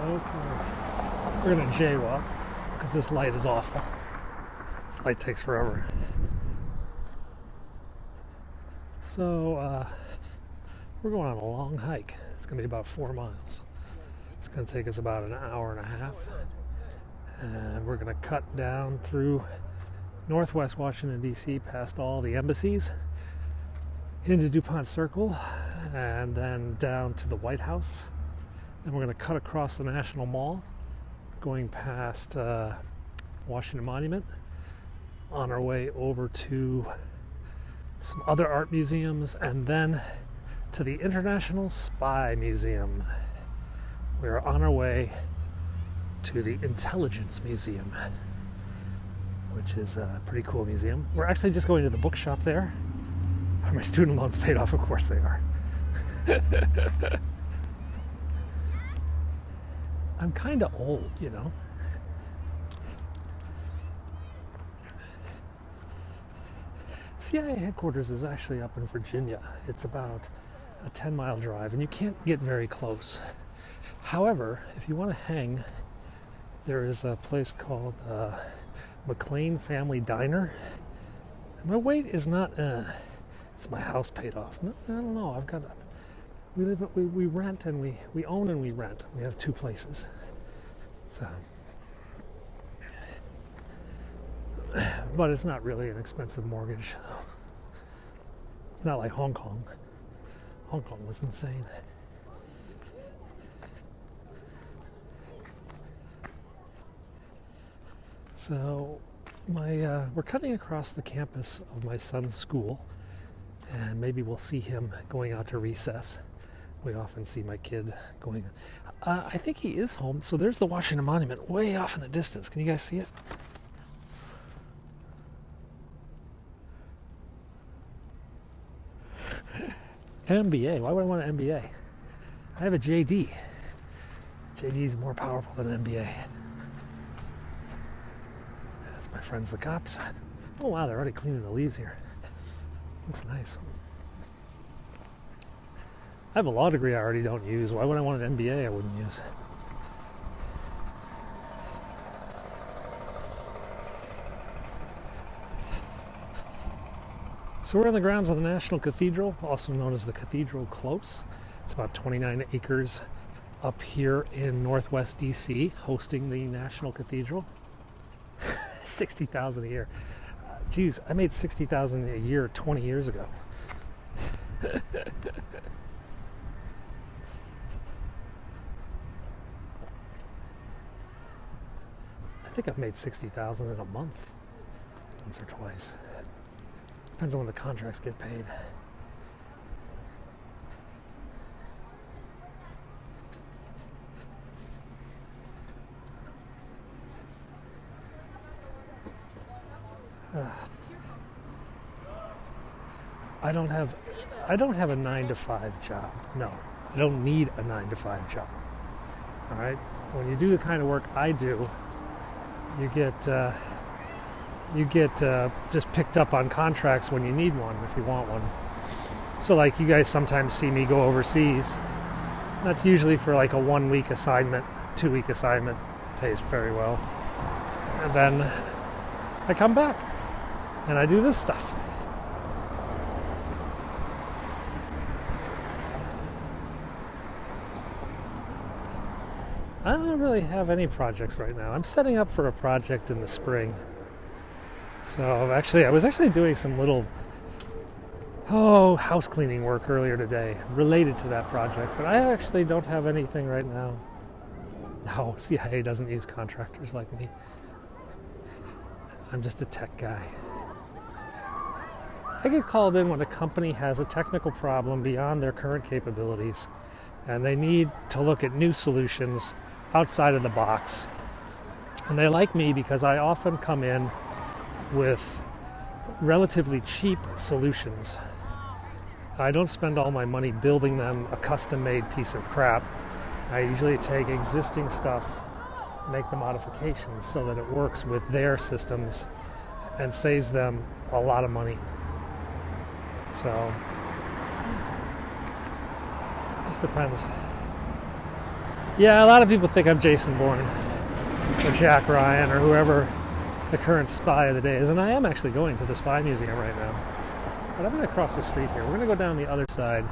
Okay. We're gonna jaywalk because this light is awful. This light takes forever. So we're going on a long hike. It's gonna be about 4 miles. It's gonna take us about an hour and a half. And we're gonna cut down through Northwest Washington, D.C., past all the embassies, into DuPont Circle, and then down to the White House. Then we're going to cut across the National Mall, going past Washington Monument, on our way over to some other art museums, and then to the International Spy Museum. We're on our way to the Intelligence Museum, which is a pretty cool museum. We're actually just going to the bookshop there. Are my student loans paid off? Of course they are. I'm kind of old, you know. CIA headquarters is actually up in Virginia. It's about a 10-mile drive, and you can't get very close. However, if you want to hang, there is a place called McLean Family Diner. My weight is not. It's my house paid off. No, I don't know. We rent and we own and we rent. We have 2 places. So, but it's not really an expensive mortgage. It's not like Hong Kong. Hong Kong was insane. So, we're cutting across the campus of my son's school, and maybe we'll see him going out to recess. We often see my kid going. I think he is home. So there's the Washington Monument way off in the distance. Can you guys see it? MBA. Why would I want an MBA? I have a JD. JD is more powerful than an MBA. That's my friends, the cops. Oh wow, they're already cleaning the leaves here. Looks nice. I have a law degree I already don't use. Why would I want an MBA I wouldn't use? So we're on the grounds of the National Cathedral, also known as the Cathedral Close. It's about 29 acres up here in Northwest DC, hosting the National Cathedral. 60,000 a year. Geez, I made 60,000 a year 20 years ago. I think I've made 60,000 in a month, once or twice. Depends on when the contracts get paid. I don't have a 9-to-5 job. No, I don't need a 9-to-5 job. All right. When you do the kind of work I do, you get just picked up on contracts when you need one, if you want one. So like you guys sometimes see me go overseas. That's usually for like a 1-week assignment, 2-week assignment, pays very well. And then I come back and I do this stuff. I don't really have any projects right now. I'm setting up for a project in the spring. So I was actually doing some little house cleaning work earlier today related to that project, but I actually don't have anything right now. No, CIA doesn't use contractors like me. I'm just a tech guy. I get called in when a company has a technical problem beyond their current capabilities, and they need to look at new solutions outside of the box. And they like me because I often come in with relatively cheap solutions. I don't spend all my money building them a custom-made piece of crap. I usually take existing stuff, make the modifications so that it works with their systems and saves them a lot of money. So, it just depends. Yeah, a lot of people think I'm Jason Bourne or Jack Ryan or whoever the current spy of the day is, and I am actually going to the Spy Museum right now. But I'm going to cross the street here. We're going to go down the other side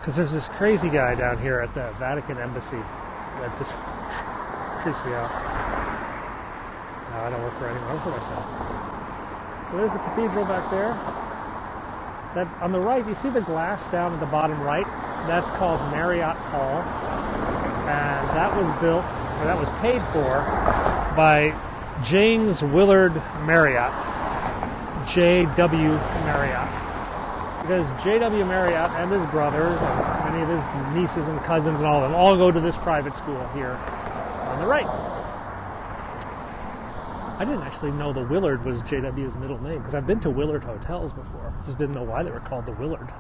because there's this crazy guy down here at the Vatican Embassy that just creeps me out. No, I don't work for anyone. That's what I saw. So there's the cathedral back there. That on the right, you see the glass down at the bottom right? That's called Marriott Hall. And that was built, or that was paid for by James Willard Marriott. J.W. Marriott. Because J.W. Marriott and his brothers and many of his nieces and cousins and all of them all go to this private school here on the right. I didn't actually know the Willard was J.W.'s middle name because I've been to Willard hotels before. Just didn't know why they were called the Willard.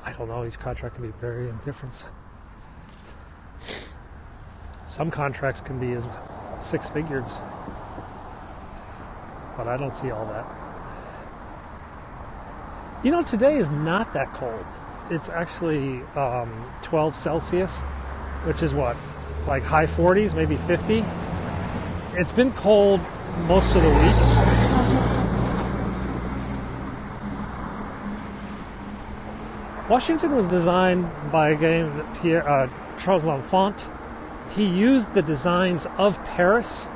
I don't know. Each contract can be very different. Some contracts can be as 6 figures, but I don't see all that. You know, today is not that cold. It's actually 12 Celsius, which is what, like high 40s, maybe 50. It's been cold most of the week. Washington was designed by a guy named Charles L'Enfant. He used the designs of Paris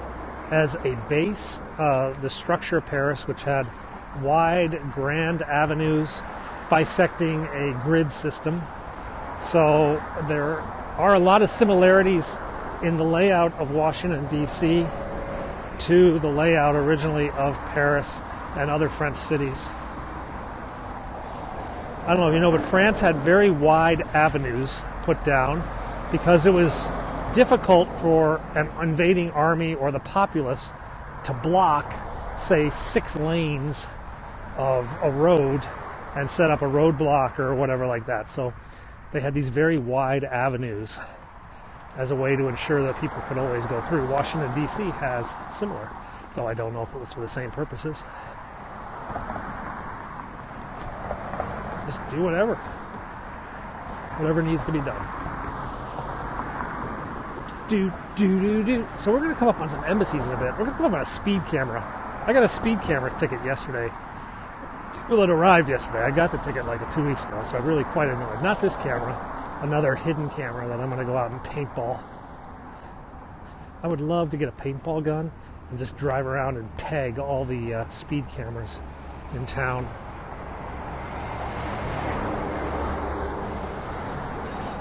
as a base, the structure of Paris, which had wide, grand avenues bisecting a grid system. So there are a lot of similarities in the layout of Washington, D.C. to the layout originally of Paris and other French cities. I don't know if you know, but France had very wide avenues put down because it was difficult for an invading army or the populace to block, say, 6 lanes of a road and set up a roadblock or whatever like that. So they had these very wide avenues as a way to ensure that people could always go through. Washington, D.C. has similar, though I don't know if it was for the same purposes. Just do whatever needs to be done. Do. So we're going to come up on some embassies in a bit. We're going to come up on a speed camera. I got a speed camera ticket yesterday. Well, it arrived yesterday. I got the ticket like 2 weeks ago, so I'm really quite annoyed. Not this camera, another hidden camera that I'm going to go out and paintball. I would love to get a paintball gun and just drive around and peg all the speed cameras in town.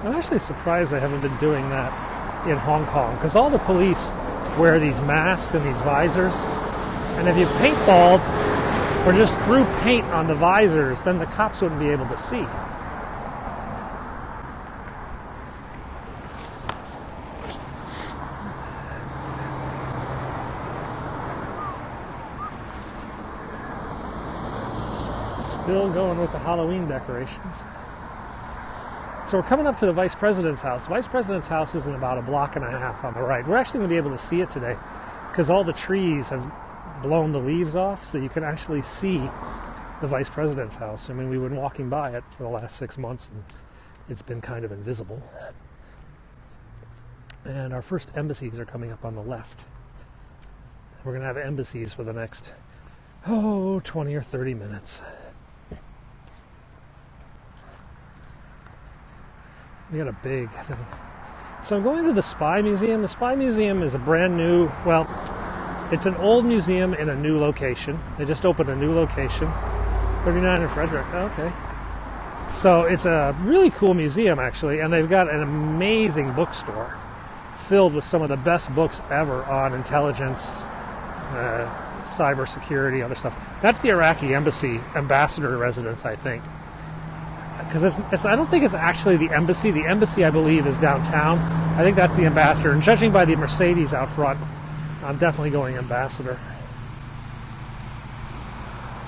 I'm actually surprised they haven't been doing that in Hong Kong, because all the police wear these masks and these visors, and if you paintballed or just threw paint on the visors, then the cops wouldn't be able to see. Still going with the Halloween decorations. So we're coming up to the Vice President's house. The Vice President's house is in about a block and a half on the right. We're actually going to be able to see it today because all the trees have blown the leaves off, so you can actually see the Vice President's house. I mean, we've been walking by it for the last 6 months, and it's been kind of invisible. And our first embassies are coming up on the left. We're going to have embassies for the next, 20 or 30 minutes. We got a big thing. So I'm going to the Spy Museum. The Spy Museum is a brand new, it's an old museum in a new location. They just opened a new location, 39 in Frederick. Okay. So it's a really cool museum, actually, and they've got an amazing bookstore filled with some of the best books ever on intelligence, cybersecurity, other stuff. That's the Iraqi embassy ambassador residence, I think. Because I don't think it's actually the embassy. The embassy, I believe, is downtown. I think that's the ambassador. And judging by the Mercedes out front, I'm definitely going ambassador.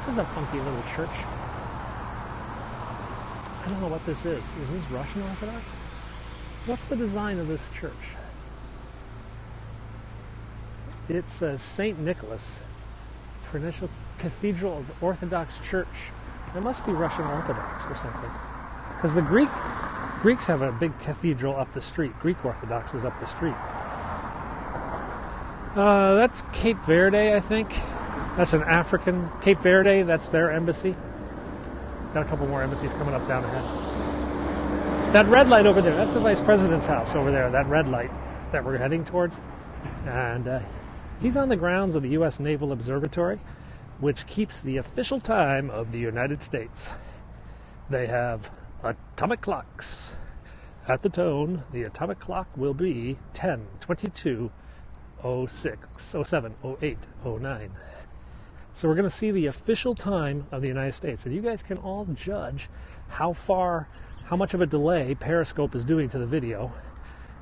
This is a funky little church. I don't know what this is. Is this Russian Orthodox? What's the design of this church? It says St. Nicholas, Cathedral of the Orthodox Church. It must be Russian Orthodox or something. because the Greeks have a big cathedral up the street. Greek Orthodox is up the street. That's Cape Verde, I think. That's an African Cape Verde. That's their embassy. Got a couple more embassies coming up down ahead. That red light over there, that's the Vice President's house over there, that red light that we're heading towards. And he's on the grounds of the U.S. Naval Observatory, which keeps the official time of the United States. They have atomic clocks. At the tone, the atomic clock will be 10, 22, 06, 07, 08, 09. So we're going to see the official time of the United States. And you guys can all judge how much of a delay Periscope is doing to the video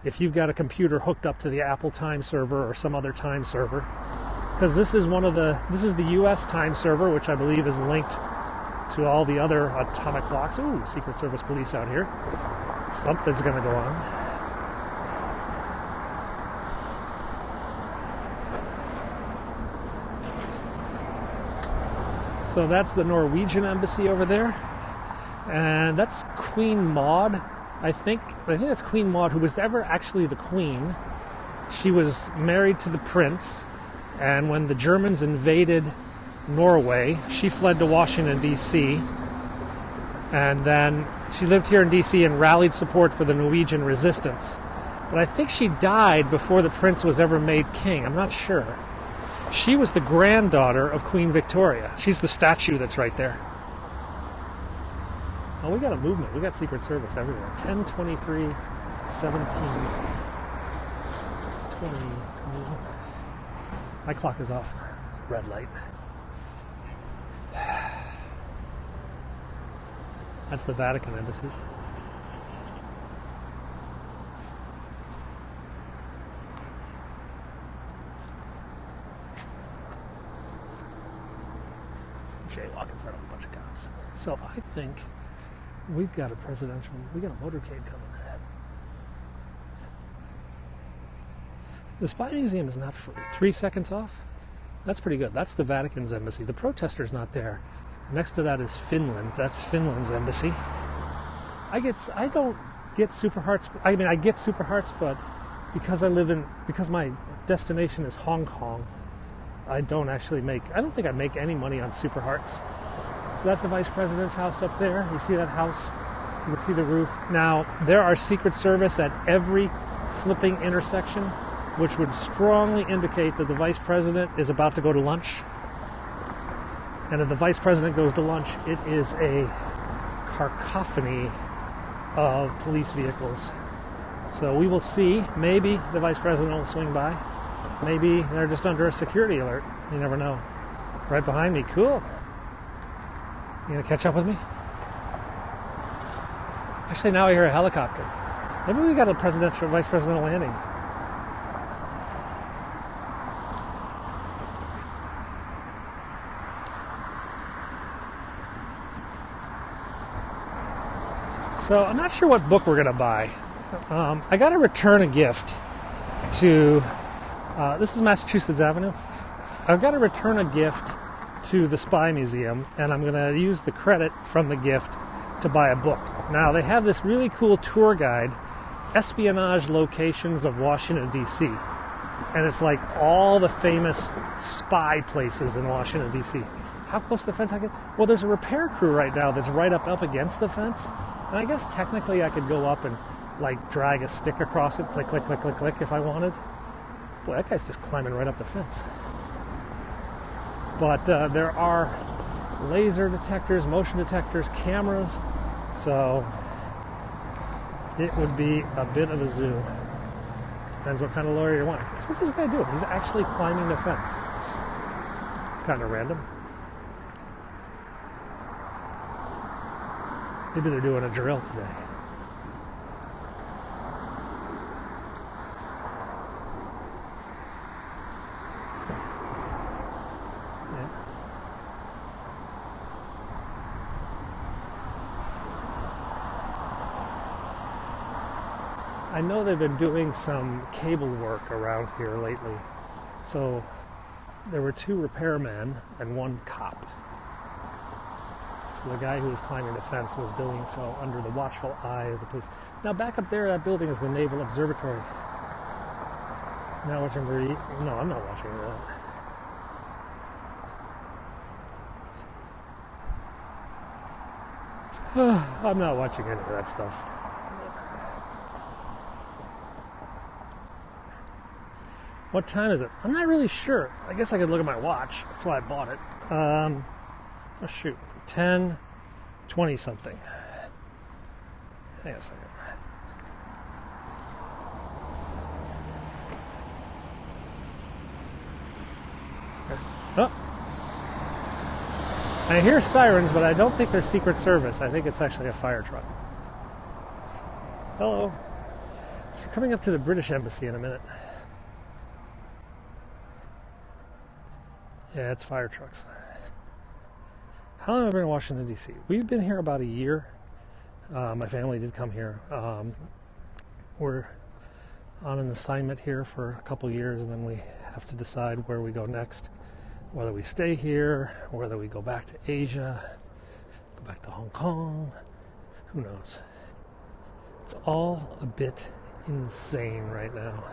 if you've got a computer hooked up to the Apple time server or some other time server. Because this is the US time server, which I believe is linked to all the other atomic clocks. Ooh, Secret Service police out here. Something's going to go on. So that's the Norwegian embassy over there. And that's Queen Maud, I think. I think that's Queen Maud, who was ever actually the queen. She was married to the prince. And when the Germans invaded Norway, she fled to Washington, D.C. And then she lived here in D.C. and rallied support for the Norwegian resistance. But I think she died before the prince was ever made king. I'm not sure. She was the granddaughter of Queen Victoria. She's the statue that's right there. Oh, we got a movement. We got Secret Service everywhere. 10, 23, 17, 20, 20. My clock is off. Red light. That's the Vatican embassy. Jaywalk in front of a bunch of cops. So I think we've got a motorcade coming. The Spy Museum is not free. 3 seconds off? That's pretty good. That's the Vatican's embassy. The protester's not there. Next to that is Finland. That's Finland's embassy. I don't get Super Hearts. I mean, I get Super Hearts, but because my destination is Hong Kong, I don't think I make any money on Super Hearts. So that's the Vice President's house up there. You see that house? You can see the roof. Now, there are Secret Service at every flipping intersection, which would strongly indicate that the Vice President is about to go to lunch. And if the Vice President goes to lunch, it is a cacophony of police vehicles. So we will see. Maybe the Vice President will swing by. Maybe they're just under a security alert. You never know. Right behind me. Cool. You gonna catch up with me? Actually, now I hear a helicopter. Maybe we got a vice presidential landing. So I'm not sure what book we're gonna buy. I got to return a gift to. This is Massachusetts Avenue. I've got to return a gift to the Spy Museum, and I'm going to use the credit from the gift to buy a book. Now, they have this really cool tour guide, Espionage Locations of Washington, D.C. And it's like all the famous spy places in Washington, D.C. How close to the fence I get? Well, there's a repair crew right now that's right up against the fence. And I guess technically I could go up and like drag a stick across it, click, click, click, click, click if I wanted. Boy, that guy's just climbing right up the fence. But there are laser detectors, motion detectors, cameras, so it would be a bit of a zoo. Depends what kind of lawyer you want. So what's this guy doing? He's actually climbing the fence. It's kind of random. Maybe they're doing a drill today. I know they've been doing some cable work around here lately. So there were 2 repairmen and 1 cop. The guy who was climbing the fence was doing so under the watchful eye of the police. Now back up there, that building is the Naval Observatory. Now watching Marie. No, I'm not watching that. I'm not watching any of that stuff. What time is it? I'm not really sure. I guess I could look at my watch. That's why I bought it. Oh shoot, 10:20 something. Hang on a second. Oh. I hear sirens, but I don't think they're Secret Service. I think it's actually a fire truck. Hello. So we're coming up to the British Embassy in a minute. Yeah, it's fire trucks. How long have I been in Washington, D.C.? We've been here about a year. My family did come here. We're on an assignment here for a couple years, and then we have to decide where we go next. Whether we stay here, or whether we go back to Asia, go back to Hong Kong. Who knows? It's all a bit insane right now.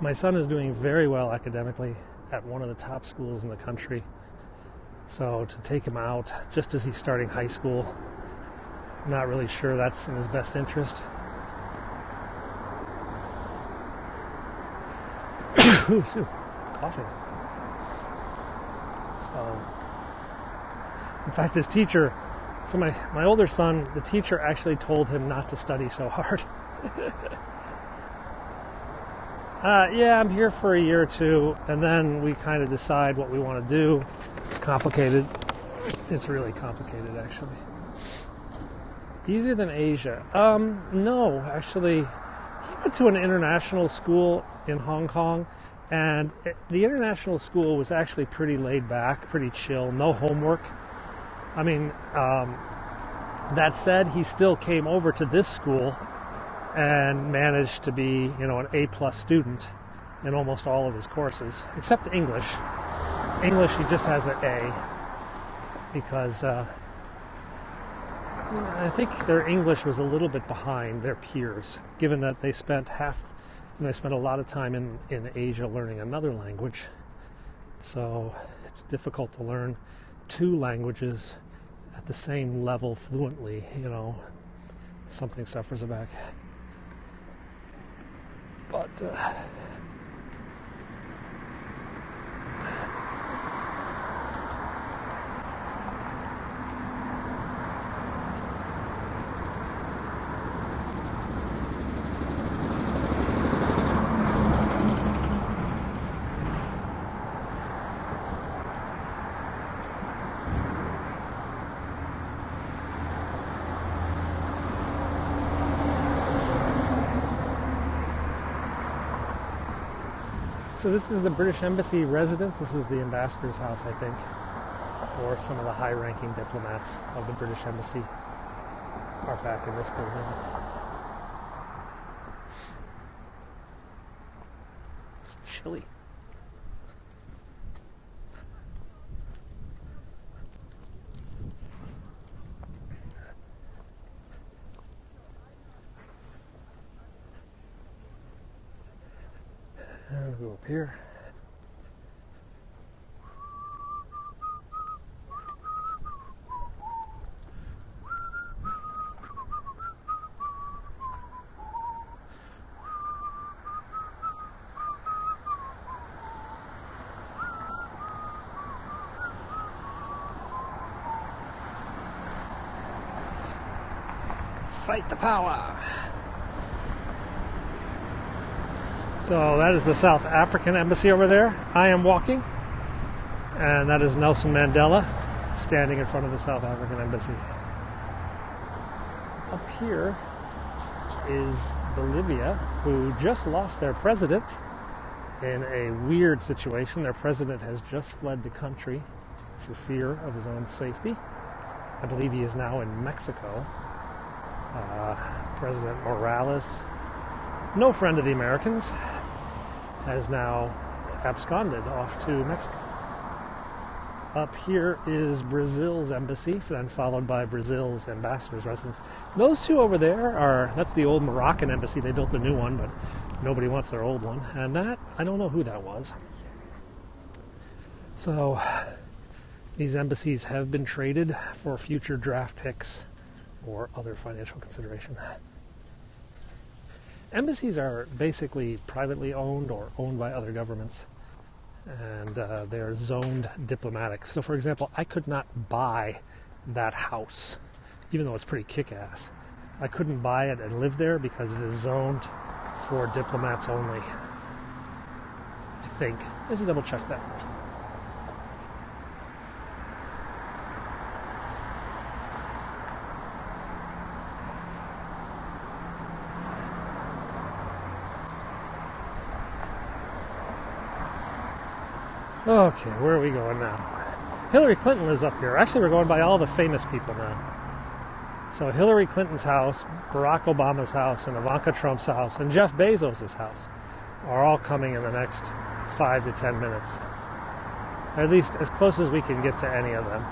My son is doing very well academically at one of the top schools in the country. So to take him out just as he's starting high school, not really sure that's in his best interest. Coughing. So, in fact, his teacher, so my older son, the teacher actually told him not to study so hard. Yeah, I'm here for a year or two, and then we kind of decide what we want to do. It's complicated. It's really complicated, actually. Easier than Asia. No, actually, he went to an international school in Hong Kong, and the international school was actually pretty laid back, pretty chill, no homework. I mean, that said, he still came over to this school and managed to be, an A+ student in almost all of his courses, except English. English, he just has an A because I think their English was a little bit behind their peers, given that they spent a lot of time in Asia learning another language. So it's difficult to learn two languages at the same level fluently, something suffers a back. But so this is the British Embassy residence. This is the ambassador's house, I think, or some of the high-ranking diplomats of the British Embassy are back in this building. It's chilly. And we'll go up here. Fight the power! So that is the South African embassy over there. I am walking, and that is Nelson Mandela standing in front of the South African embassy. Up here is Bolivia, who just lost their president in a weird situation. Their president has just fled the country for fear of his own safety. I believe he is now in Mexico. President Morales, no friend of the Americans, has now absconded off to Mexico. Up here is Brazil's embassy, then followed by Brazil's ambassador's residence. Those two over there that's the old Moroccan embassy. They built a new one, but nobody wants their old one. And that, I don't know who that was. So these embassies have been traded for future draft picks or other financial consideration. Embassies are basically privately owned or owned by other governments, and they're zoned diplomatic. So, for example, I could not buy that house, even though it's pretty kick-ass. I couldn't buy it and live there because it is zoned for diplomats only, I think. Let's double check that. Okay, where are we going now? Hillary Clinton lives up here. Actually, we're going by all the famous people now. So Hillary Clinton's house, Barack Obama's house, and Ivanka Trump's house, and Jeff Bezos' house are all coming in the next 5 to 10 minutes. Or at least as close as we can get to any of them.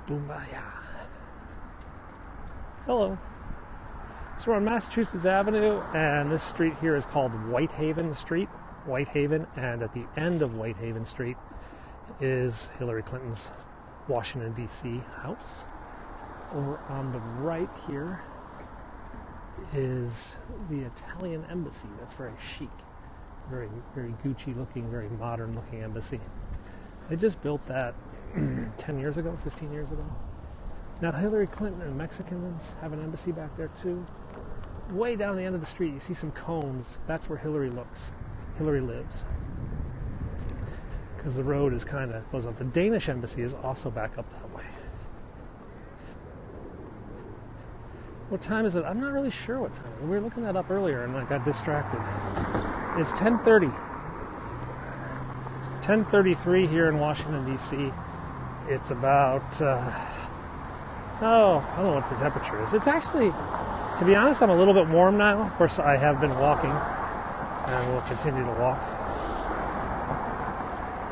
Boombaya. Hello. So we're on Massachusetts Avenue, and this street here is called Whitehaven Street. Whitehaven, and at the end of Whitehaven Street is Hillary Clinton's Washington, D.C. house. Over on the right here is the Italian embassy. That's very chic, very, very Gucci looking, very modern looking embassy. They just built that 10 years ago, 15 years ago. Now Hillary Clinton and Mexicans have an embassy back there too. Way down the end of the street, you see some cones. That's where Hillary lives. Because the road is kind of goes up. The Danish embassy is also back up that way. What time is it? I'm not really sure what time. We were looking that up earlier and I got distracted. It's 10:30. 10:33 here in Washington, D.C. It's about... I don't know what the temperature is. It's actually, to be honest, I'm a little bit warm now. Of course, I have been walking, and will continue to walk.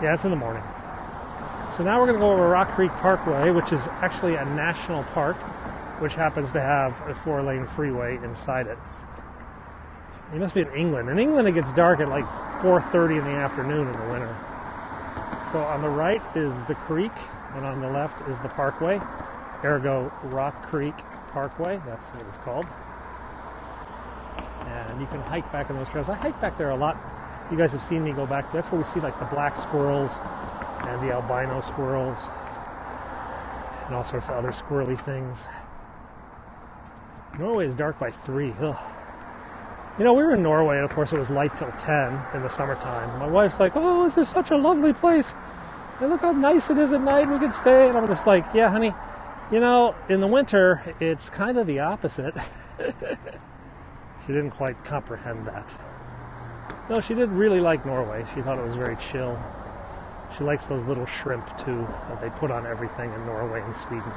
Yeah, it's in the morning. So now we're going to go over Rock Creek Parkway, which is actually a national park, which happens to have a 4-lane freeway inside it. You must be in England. In England, it gets dark at like 4:30 in the afternoon in the winter. So on the right is the creek, and on the left is the parkway. Ergo Rock Creek Parkway, that's what it's called. And you can hike back in those trails. I hike back there a lot. You guys have seen me go back there. That's where we see like the black squirrels and the albino squirrels and all sorts of other squirrely things. Norway is dark by 3. Ugh. You know, we were in Norway, and of course it was light till 10 in the summertime. My wife's like, oh, this is such a lovely place. And look how nice it is at night. We could stay. And I'm just like, yeah, honey. You know, in the winter, it's kind of the opposite. She didn't quite comprehend that. No, she did really like Norway. She thought it was very chill. She likes those little shrimp, too, that they put on everything in Norway and Sweden.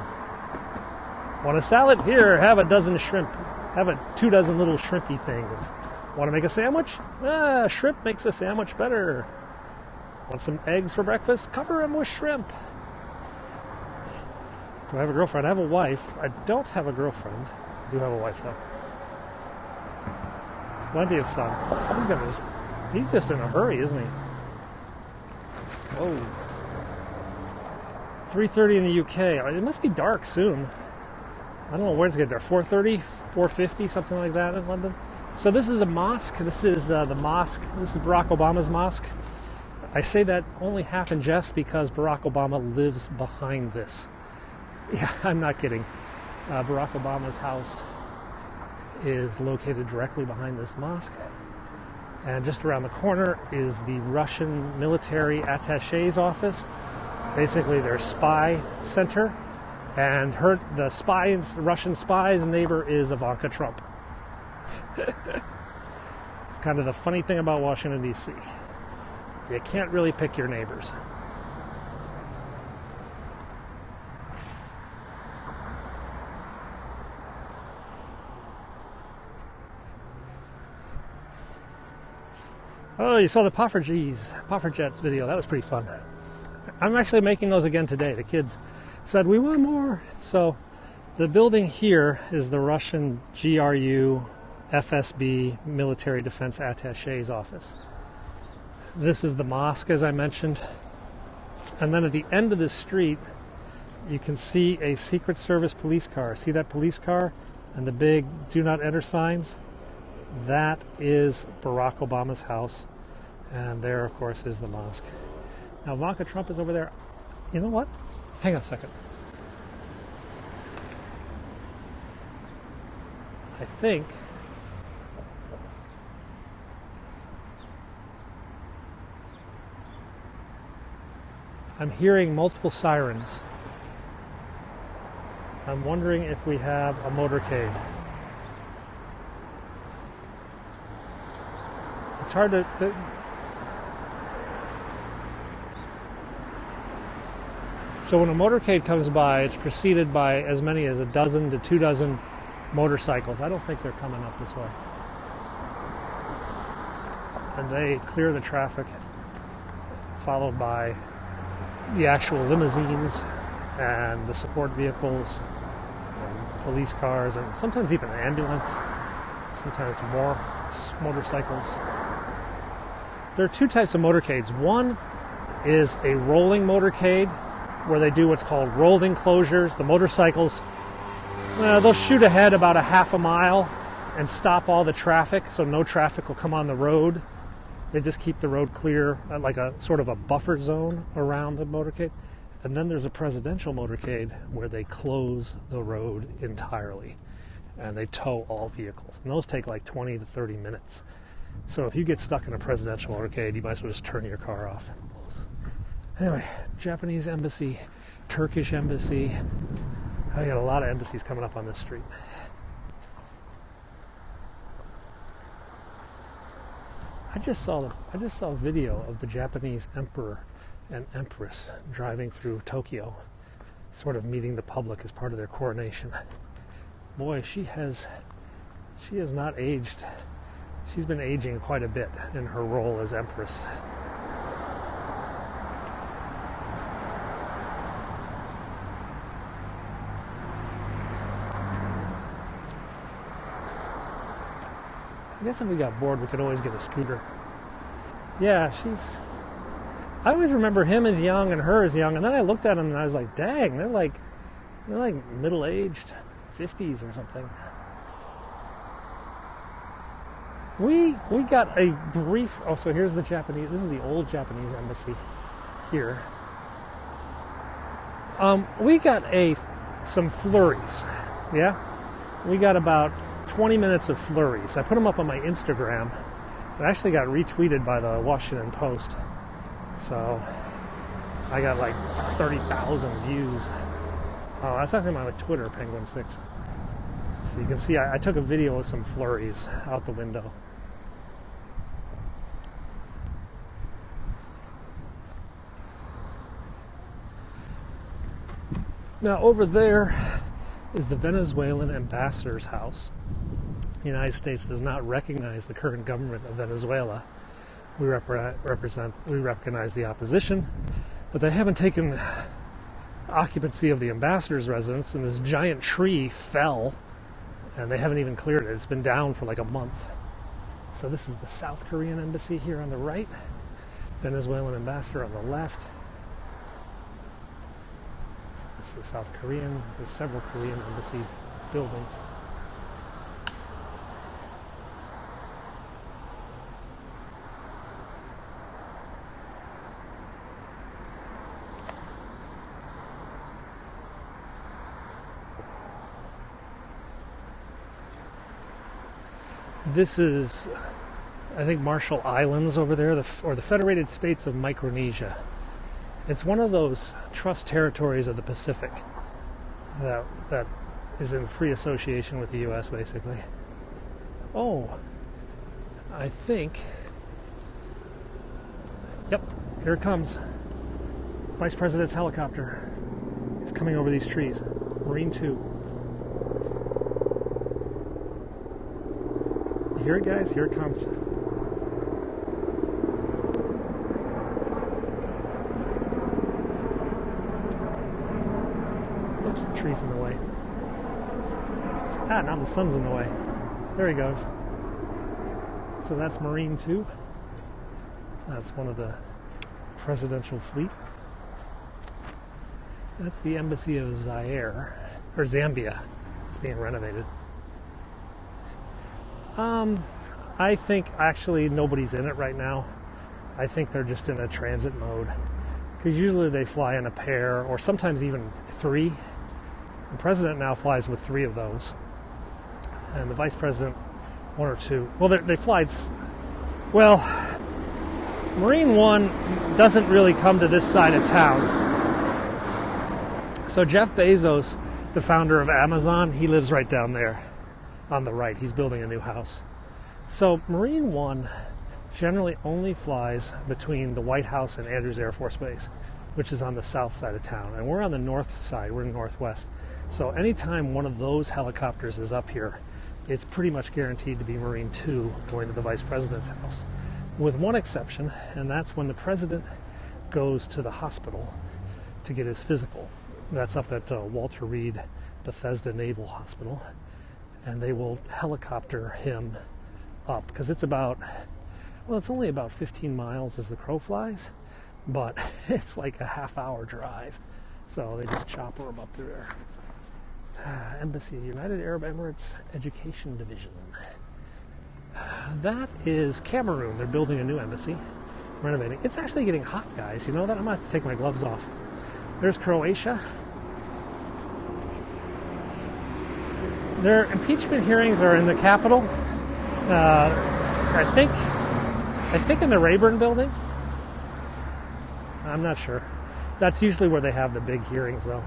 Want a salad? Here, have a dozen shrimp. Have 24 little shrimpy things. Want to make a sandwich? Shrimp makes a sandwich better. Want some eggs for breakfast? Cover them with shrimp. Do I have a girlfriend? I have a wife. I don't have a girlfriend. I do have a wife, though. Plenty of sun. He's just in a hurry, isn't he? Whoa. 3:30 in the UK. It must be dark soon. I don't know where it's going to get there. 4:30, 4:50, something like that in London. So this is a mosque. This is the mosque. This is Barack Obama's mosque. I say that only half in jest because Barack Obama lives behind this. Yeah, I'm not kidding. Barack Obama's house is located directly behind this mosque. And just around the corner is the Russian military attaché's office. Basically their spy center. And the Russian spy's neighbor is Ivanka Trump. It's kind of the funny thing about Washington, D.C. You can't really pick your neighbors. Oh, you saw the Puffer Jets video. That was pretty fun. I'm actually making those again today. The kids said, we want more. So the building here is the Russian GRU FSB Military Defense Attaché's office. This is the mosque, as I mentioned. And then at the end of the street, you can see a Secret Service police car. See that police car and the big do not enter signs? That is Barack Obama's house. And there, of course, is the mosque. Now, Ivanka Trump is over there. You know what? Hang on a second. I think I'm hearing multiple sirens. I'm wondering if we have a motorcade. It's hard to so when a motorcade comes by, it's preceded by as many as a dozen to 2 dozen motorcycles. I don't think they're coming up this way. And they clear the traffic, followed by the actual limousines and the support vehicles and police cars and sometimes even an ambulance, sometimes more motorcycles. There are 2 types of motorcades. One is a rolling motorcade where they do what's called rolling closures. The motorcycles, they'll shoot ahead about a half a mile and stop all the traffic so no traffic will come on the road. They just keep the road clear, like a sort of a buffer zone around the motorcade. And then there's a presidential motorcade where they close the road entirely and they tow all vehicles. And those take like 20 to 30 minutes. So if you get stuck in a presidential motorcade, you might as well just turn your car off. Anyway, Japanese embassy, Turkish embassy. I got a lot of embassies coming up on this street. I just saw a video of the Japanese emperor and empress driving through Tokyo, sort of meeting the public as part of their coronation. Boy, she has not aged. She's been aging quite a bit in her role as empress. I guess if we got bored, we could always get a scooter. Yeah, I always remember him as young and her as young, and then I looked at them and I was like, dang, they're like middle-aged, 50s or something. We got a brief, so here's the Japanese, this is the old Japanese embassy here. We got some flurries, yeah? We got about 20 minutes of flurries. I put them up on my Instagram. It actually got retweeted by the Washington Post. So I got like 30,000 views. Oh, that's actually my Twitter, Penguin6. So you can see I took a video of some flurries out the window. Now over there is the Venezuelan ambassador's house. The United States does not recognize the current government of Venezuela. We recognize the opposition, but they haven't taken occupancy of the ambassador's residence, and this giant tree fell, and they haven't even cleared it. It's been down for like a month. So this is the South Korean embassy here on the right, Venezuelan ambassador on the left. So this is the South Korean. There's several Korean embassy buildings. This is, I think, Marshall Islands over there, or the Federated States of Micronesia. It's one of those trust territories of the Pacific that is in free association with the U.S., basically. Oh, I think, yep, here it comes. Vice President's helicopter is coming over these trees. Marine 2. You hear it, guys? Here it comes. Oops, tree's in the way. Ah, now the sun's in the way. There he goes. So that's Marine 2. That's one of the presidential fleet. That's the embassy of Zaire, or Zambia. It's being renovated. I think actually nobody's in it right now. I think they're just in a transit mode. Because usually they fly in a pair, or sometimes even 3. The president now flies with 3 of those. And the vice president, 1 or 2. Well, they fly. Well, Marine 1 doesn't really come to this side of town. So Jeff Bezos, the founder of Amazon, he lives right down there on the right. He's building a new house. So Marine 1 generally only flies between the White House and Andrews Air Force Base, which is on the south side of town. And we're on the north side, we're in northwest. So anytime one of those helicopters is up here, it's pretty much guaranteed to be Marine 2 going to the vice president's house. With one exception, and that's when the president goes to the hospital to get his physical. That's up at Walter Reed Bethesda Naval Hospital. And they will helicopter him up, because it's about, well, it's only about 15 miles as the crow flies, but it's like a half-hour drive. So they just chopper him up through there. Embassy, United Arab Emirates Education Division. That is Cameroon. They're building a new embassy, renovating. It's actually getting hot, guys. You know that? I'm going to have to take my gloves off. There's Croatia. Their impeachment hearings are in the Capitol. I think in the Rayburn building. I'm not sure. That's usually where they have the big hearings, though.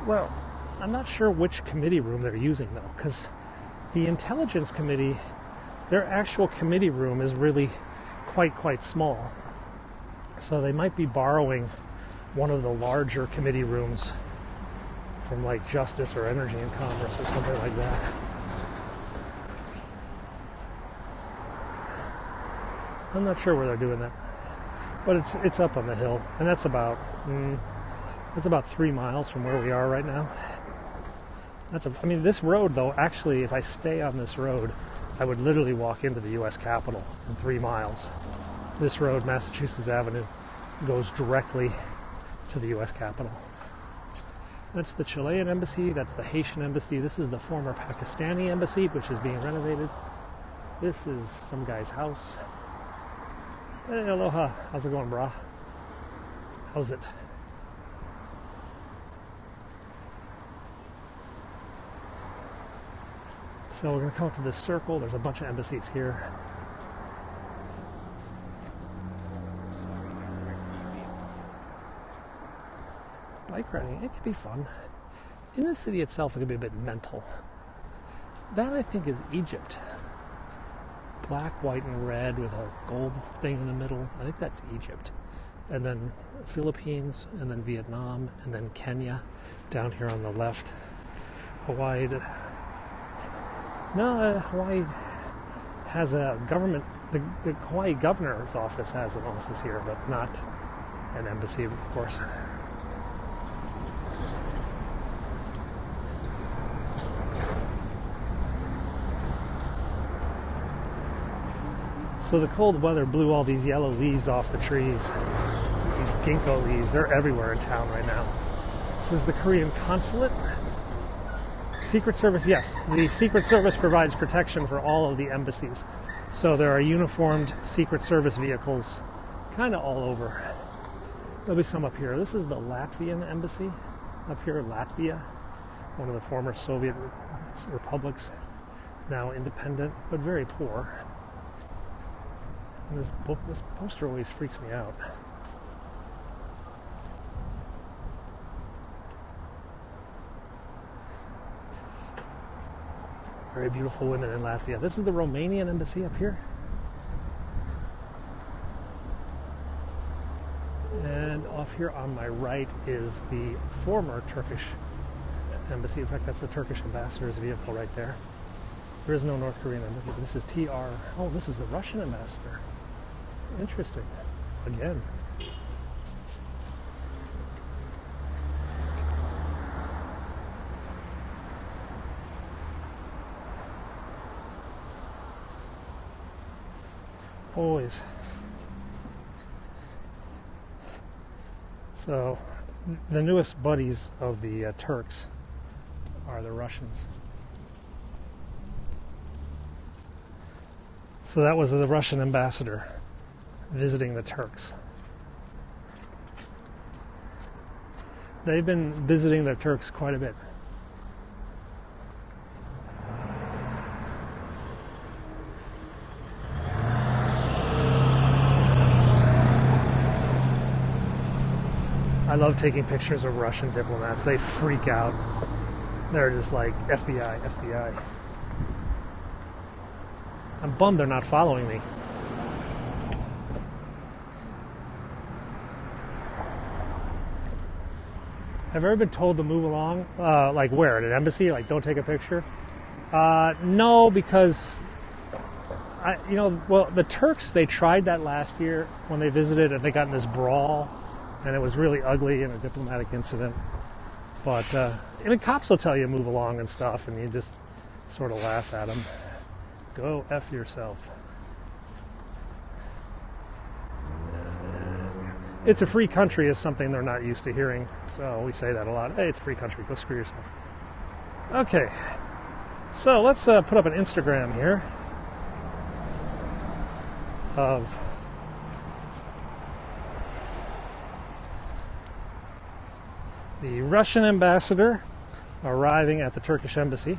Well, I'm not sure which committee room they're using, though, because the Intelligence Committee, their actual committee room is really quite small. So they might be borrowing one of the larger committee rooms from like Justice or Energy and Commerce or something like that. I'm not sure where they're doing that, but it's up on the hill, and that's about 3 miles from where we are right now. I mean, this road, though, actually, if I stay on this road, I would literally walk into the U.S. Capitol in 3 miles. This road, Massachusetts Avenue, goes directly to the U.S. Capitol. That's the Chilean embassy. That's the Haitian embassy. This is the former Pakistani embassy, which is being renovated. This is some guy's house. Hey, aloha. How's it going, brah? How's it? So we're going to come up to this circle. There's a bunch of embassies here. Bike riding, it could be fun. In the city itself, it could be a bit mental. That, I think, is Egypt. Black, white, and red with a gold thing in the middle. I think that's Egypt. And then Philippines, and then Vietnam, and then Kenya down here on the left. Hawaii. Hawaii has a government, the Hawaii governor's office has an office here, but not an embassy, of course. So the cold weather blew all these yellow leaves off the trees. These ginkgo leaves, they're everywhere in town right now. This is the Korean consulate. Secret Service, yes. The Secret Service provides protection for all of the embassies. So there are uniformed Secret Service vehicles kind of all over. There'll be some up here. This is the Latvian embassy up here, Latvia, one of the former Soviet republics, now independent, but very poor. And this poster always freaks me out. Very beautiful women in Latvia. This is the Romanian embassy up here. And off here on my right is the former Turkish embassy. In fact, that's the Turkish ambassador's vehicle right there. There is no North Korean embassy. This is TR. Oh, this is the Russian ambassador. Interesting. Again. Always. So, the newest buddies of the Turks are the Russians. So that was the Russian ambassador visiting the Turks. They've been visiting the Turks quite a bit. I love taking pictures of Russian diplomats. They freak out. They're just like, FBI, FBI. I'm bummed they're not following me. Have you ever been told to move along? Like where? At an embassy? Like, don't take a picture? No, because, the Turks, they tried that last year when they visited and they got in this brawl. And it was really ugly in a diplomatic incident. But, cops will tell you to move along and stuff, and you just sort of laugh at them. Go F yourself. It's a free country is something they're not used to hearing. So we say that a lot. Hey, it's a free country. Go screw yourself. Okay. So let's put up an Instagram here of the Russian ambassador arriving at the Turkish embassy.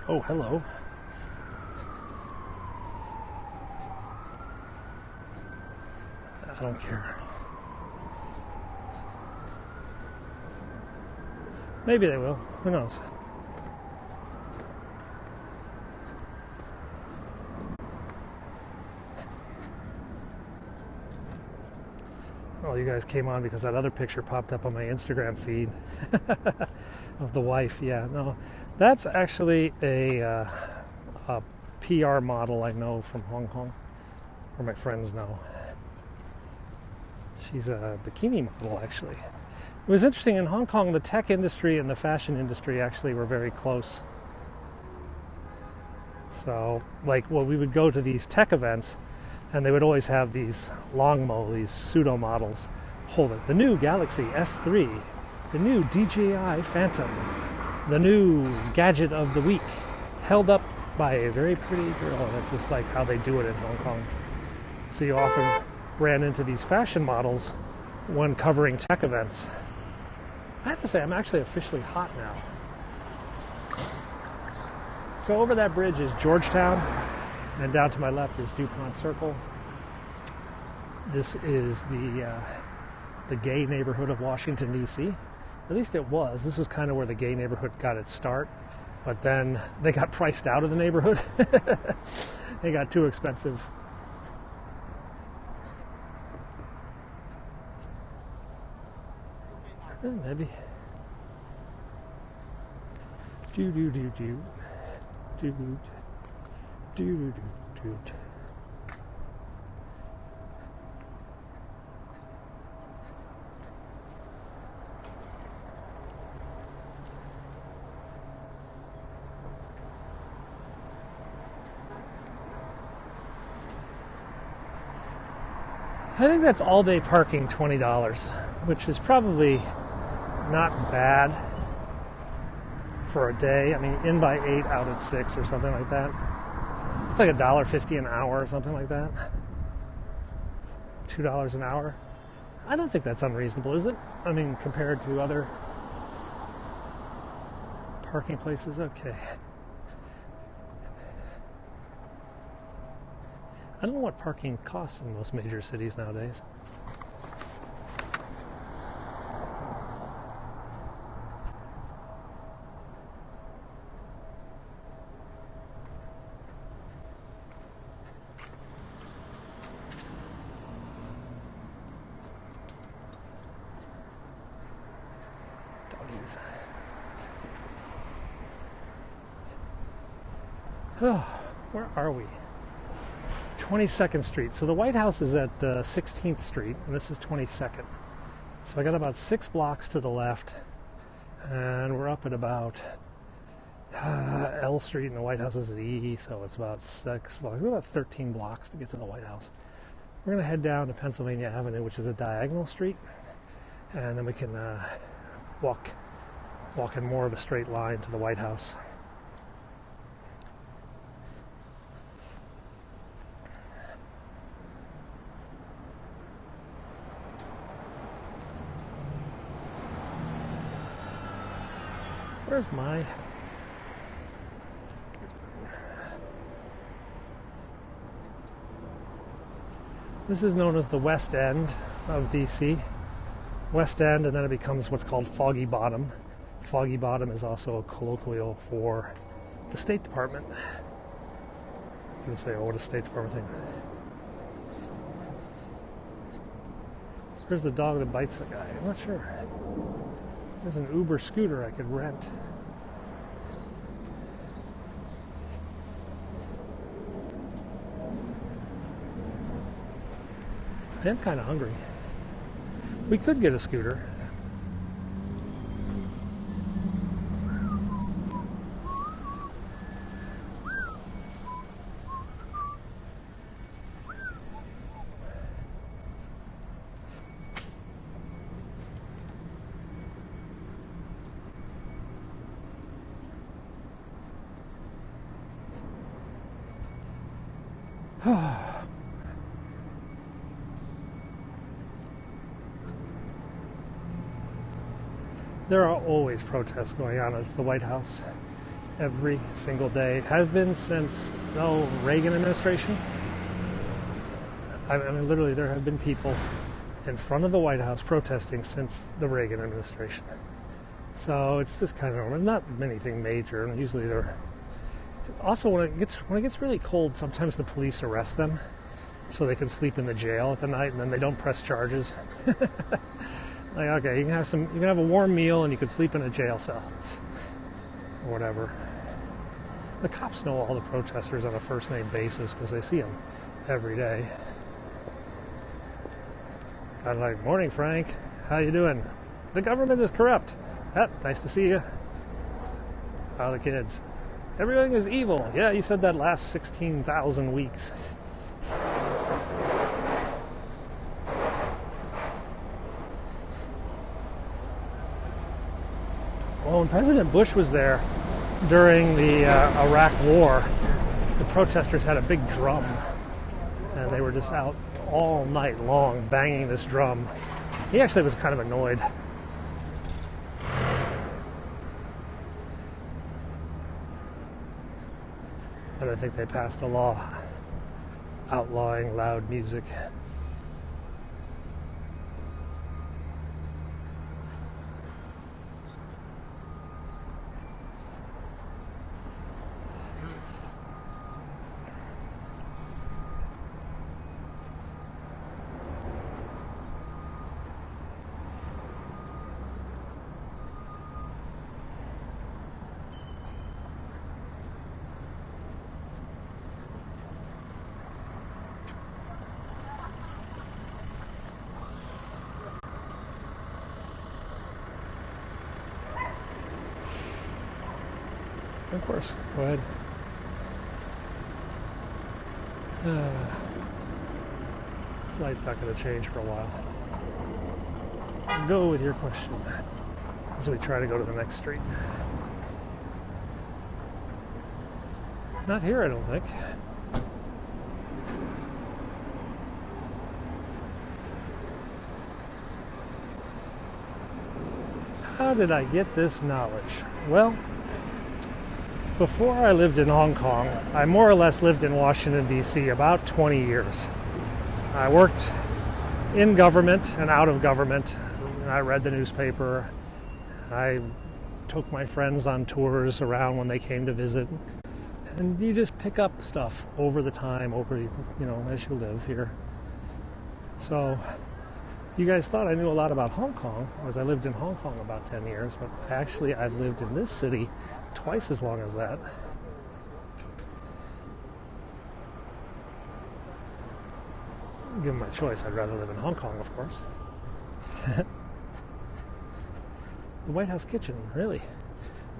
Oh, hello. I don't care. Maybe they will. Who knows? Well, you guys came on because that other picture popped up on my Instagram feed of the wife. Yeah, no, that's actually a PR model I know from Hong Kong, or my friends know. She's a bikini model, actually. It was interesting, in Hong Kong, the tech industry and the fashion industry actually were very close. So, we would go to these tech events, and they would always have these these pseudo models hold it. The new Galaxy S3, the new DJI Phantom, the new gadget of the week, held up by a very pretty girl. And it's just like how they do it in Hong Kong. So you often ran into these fashion models when covering tech events. I have to say, I'm actually officially hot now. So over that bridge is Georgetown, and down to my left is DuPont Circle. This is the gay neighborhood of Washington, D.C. At least it was. This was kind of where the gay neighborhood got its start. But then they got priced out of the neighborhood. They got too expensive. Maybe. Do do do do do do do do do. I think that's all-day parking, $20, which is probably not bad for a day. I mean, in by 8, out at 6 or something like that. It's like $1.50 an hour or something like that. $2 an hour. I don't think that's unreasonable, is it? I mean, compared to other parking places, okay. I don't know what parking costs in most major cities nowadays. days. Oh, where are we? 22nd Street. So the White House is at 16th Street, and this is 22nd. So I got about 6 blocks to the left, and we're up at about L Street, and the White House is at E, so it's about 6 blocks. We're about 13 blocks to get to the White House. We're going to head down to Pennsylvania Avenue, which is a diagonal street, and then we can walk in more of a straight line to the White House. Where's my... This is known as the West End of DC. West End, and then it becomes what's called Foggy Bottom. Foggy Bottom is also a colloquial for the State Department. People say, oh, what a State Department thing. There's the dog that bites the guy. I'm not sure. There's an Uber scooter I could rent. I am kind of hungry. We could get a scooter. There are always protests going on at the White House every single day. Have been since the Reagan administration. I mean, literally, there have been people in front of the White House protesting since the Reagan administration. So it's just kind of normal. Not anything major. And usually they're also when it gets really cold. Sometimes the police arrest them so they can sleep in the jail at the night, and then they don't press charges. Like, okay, you can have a warm meal and you can sleep in a jail cell or whatever. The cops know all the protesters on a first name basis because they see them every day. Kind of like, morning, Frank. How you doing? The government is corrupt. Yep, nice to see you. How are the kids? Everything is evil. Yeah, you said that last 16,000 weeks. Well, when President Bush was there during the Iraq War, the protesters had a big drum, and they were just out all night long banging this drum. He actually was kind of annoyed. And I think they passed a law outlawing loud music. Of course, go ahead. This light's not going to change for a while. Go with your question as we try to go to the next street. Not here, I don't think. How did I get this knowledge? Well, before I lived in Hong Kong, I more or less lived in Washington, D.C. about 20 years. I worked in government and out of government. I read the newspaper. I took my friends on tours around when they came to visit. And you just pick up stuff over the time, as you live here. So You guys thought I knew a lot about Hong Kong, as I lived in Hong Kong about 10 years, but actually I've lived in this city twice as long as that. Given my choice, I'd rather live in Hong Kong, of course. The White House kitchen, really.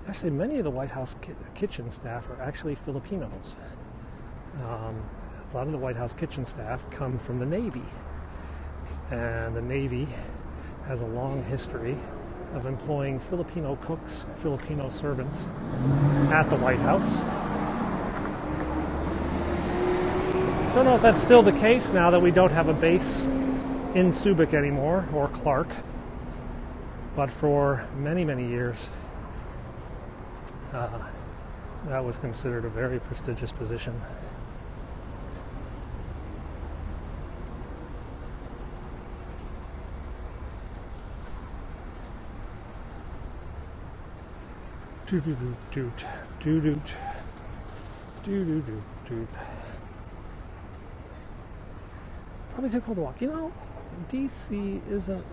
Actually, many of the White House kitchen staff are actually Filipinos. A lot of the White House kitchen staff come from the Navy. And the Navy has a long history of employing Filipino cooks, Filipino servants at the White House. Don't know if that's still the case now that we don't have a base in Subic anymore, or Clark. But for many, many years, that was considered a very prestigious position. Doot. Probably too cold to walk. You know, DC isn't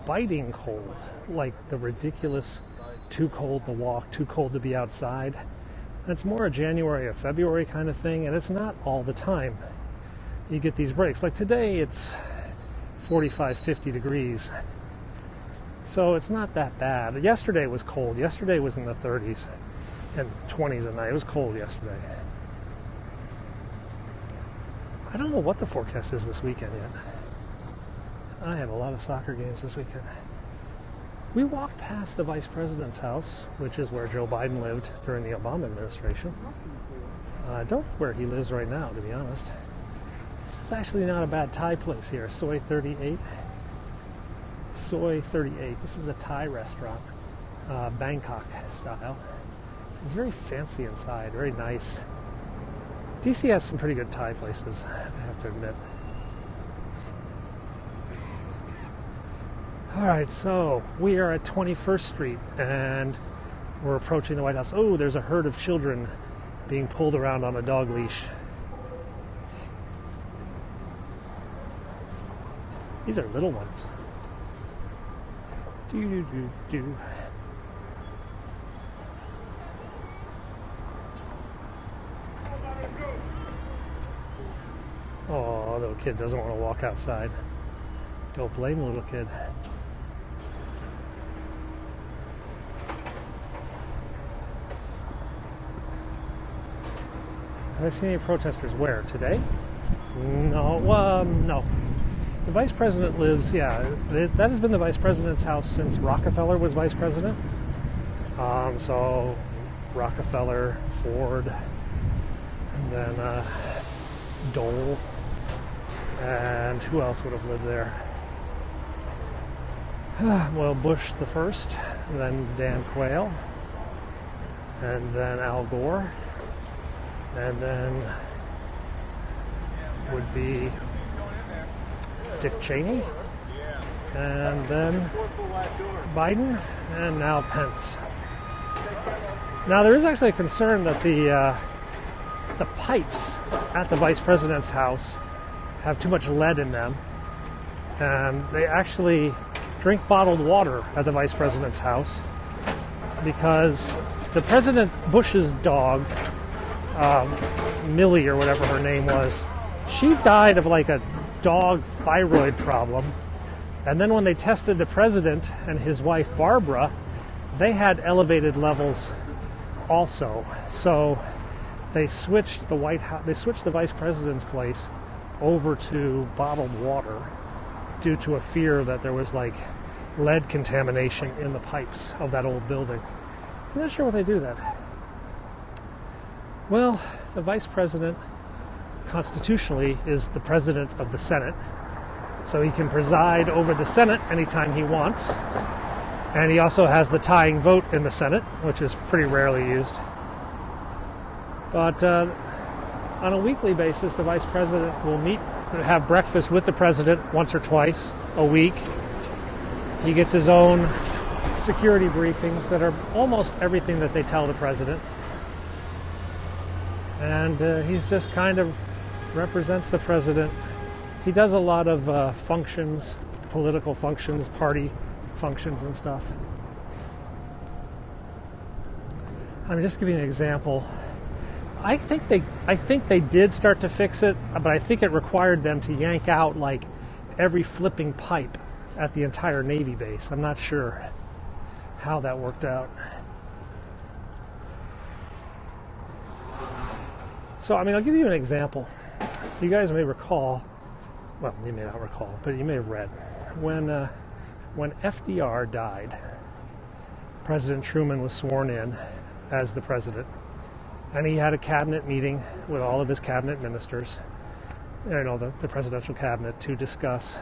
biting cold, like the ridiculous too cold to walk, too cold to be outside. It's more a January or February kind of thing, and it's not all the time. You get these breaks. Like today, it's 45, 50 degrees. So it's not that bad. Yesterday was cold. Yesterday was in the 30s and 20s at night. It was cold yesterday. I don't know what the forecast is this weekend yet. I have a lot of soccer games this weekend. We walked past the Vice President's house, which is where Joe Biden lived during the Obama administration. I don't know where he lives right now, to be honest. This is actually not a bad Thai place here. Soy 38. Soy 38. This is a Thai restaurant, Bangkok style. It's very fancy inside, very nice. DC has some pretty good Thai places, I have to admit. Alright, so we are at 21st Street and we're approaching the White House. Oh, there's a herd of children being pulled around on a dog leash. These are little ones. Do. Oh, little kid doesn't want to walk outside. Don't blame the little kid. Have I seen any protesters where? Today? No. No. The Vice President lives, that has been the Vice President's house since Rockefeller was Vice President. So Rockefeller, Ford, and then Dole, and who else would have lived there? Well, Bush the first, then Dan Quayle, and then Al Gore, and then would be Dick Cheney, and then Biden, and now Pence. Now there is actually a concern that the pipes at the Vice President's house have too much lead in them, and they actually drink bottled water at the Vice President's house because the President Bush's dog, Millie or whatever her name was, she died of like a dog thyroid problem, and then when they tested the president and his wife Barbara, they had elevated levels also. So they switched the Vice President's place over to bottled water due to a fear that there was like lead contamination in the pipes of that old building. I'm not sure why they do that. Well, the Vice President constitutionally is the President of the Senate, so he can preside over the Senate anytime he wants, and he also has the tying vote in the Senate, which is pretty rarely used. But on a weekly basis, the Vice President will have breakfast with the President once or twice a week. He gets his own security briefings that are almost everything that they tell the President. And he's just kind of represents the President He does a lot of functions, political functions, party functions and stuff. I'm just giving you an example. I think they did start to fix it, but I think it required them to yank out like every flipping pipe at the entire Navy base. I'm not sure how that worked out. So, I mean, I'll give you an example. You guys may recall, well, you may not recall, but you may have read, when FDR died, President Truman was sworn in as the president, and he had a cabinet meeting with all of his cabinet ministers, the presidential cabinet, to discuss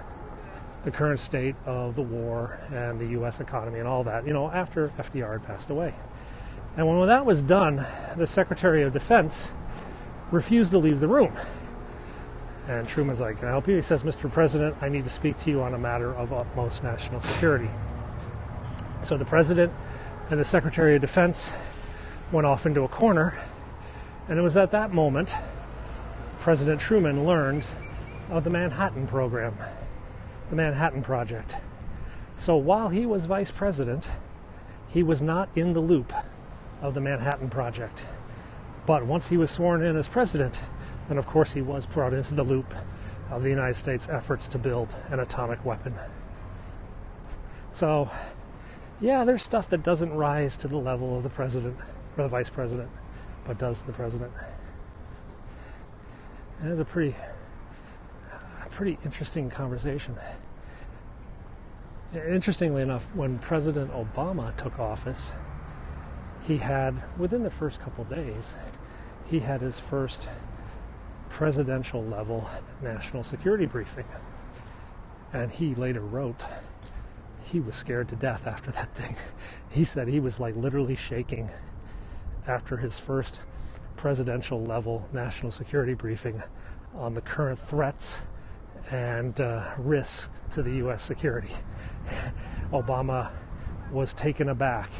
the current state of the war and the U.S. economy and all that, after FDR had passed away. And when that was done, the Secretary of Defense refused to leave the room. And Truman's like, "Can I help you?" He says, "Mr. President, I need to speak to you on a matter of utmost national security." So the President and the Secretary of Defense went off into a corner, and it was at that moment President Truman learned of the Manhattan Program, the Manhattan Project. So while he was Vice President, he was not in the loop of the Manhattan Project. But once he was sworn in as president, then of course he was brought into the loop of the United States' efforts to build an atomic weapon. So, yeah, there's stuff that doesn't rise to the level of the president or the vice president, but does the president. And it's a pretty interesting conversation. Interestingly enough, when President Obama took office, he had, within the first couple days, he had his first presidential level national security briefing. And he later wrote, he was scared to death after that thing. He said he was like literally shaking after his first presidential level national security briefing on the current threats and risks to the U.S. security. Obama was taken aback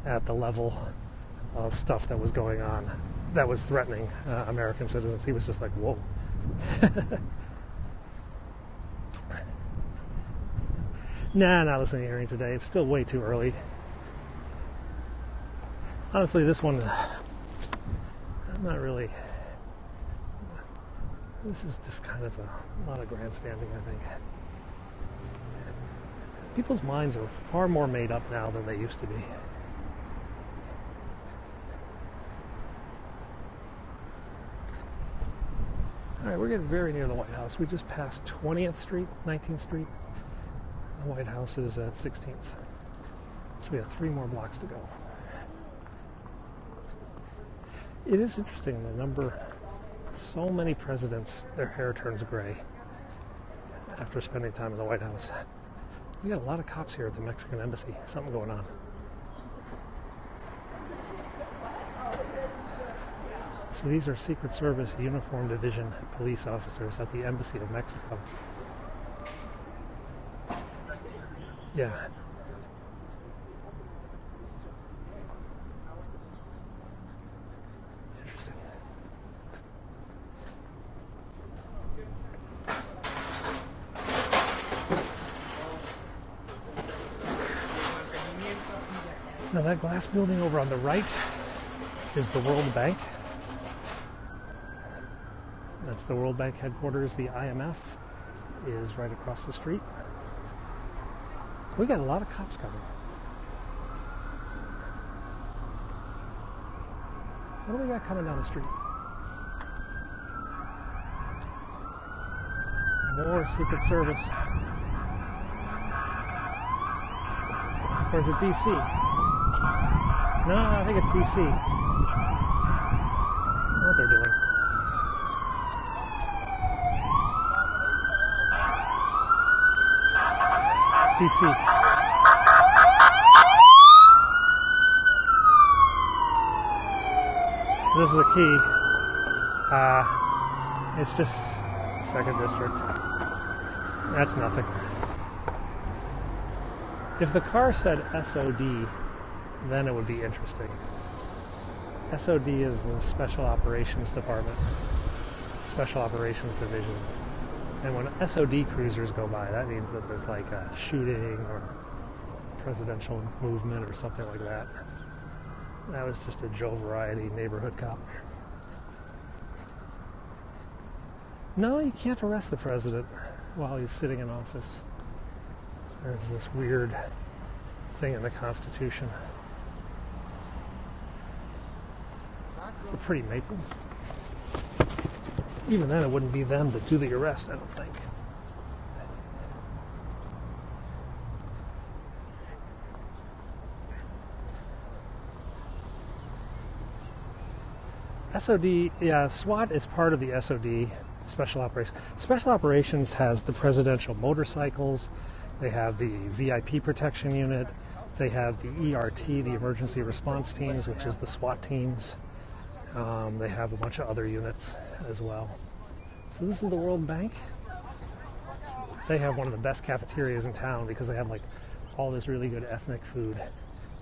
at the level of stuff that was going on, that was threatening American citizens. He was just like, whoa. Not listening to the hearing today. It's still way too early. Honestly, this one, I'm not really. This is just kind of a lot of grandstanding, I think. People's minds are far more made up now than they used to be. All right, we're getting very near the White House. We just passed 20th Street, 19th Street. The White House is at 16th. So we have 3 more blocks to go. It is interesting, the number, so many presidents, their hair turns gray after spending time in the White House. We got a lot of cops here at the Mexican embassy. Something going on. So these are Secret Service Uniform Division police officers at the Embassy of Mexico. Yeah. Interesting. Now that glass building over on the right is the World Bank. That's the World Bank headquarters. The IMF is right across the street. We got a lot of cops coming. What do we got coming down the street? More Secret Service. Or is it DC? No, I think it's DC. I don't know what they're doing. DC. This is the key. It's just 2nd District. That's nothing. If the car said SOD, then it would be interesting. SOD is the Special Operations Department, Special Operations Division. And when SOD cruisers go by, that means that there's like a shooting or presidential movement or something like that. That was just a Joe Variety neighborhood cop. No, you can't arrest the president while he's sitting in office. There's this weird thing in the Constitution. It's a pretty maple. Even then, it wouldn't be them to do the arrest, I don't think. SOD, yeah, SWAT is part of the SOD, Special Operations. Special Operations has the presidential motorcycles, they have the VIP protection unit, they have the ERT, the Emergency Response Teams, which is the SWAT teams. They have a bunch of other units as well. So this is the World Bank. They have one of the best cafeterias in town because they have like all this really good ethnic food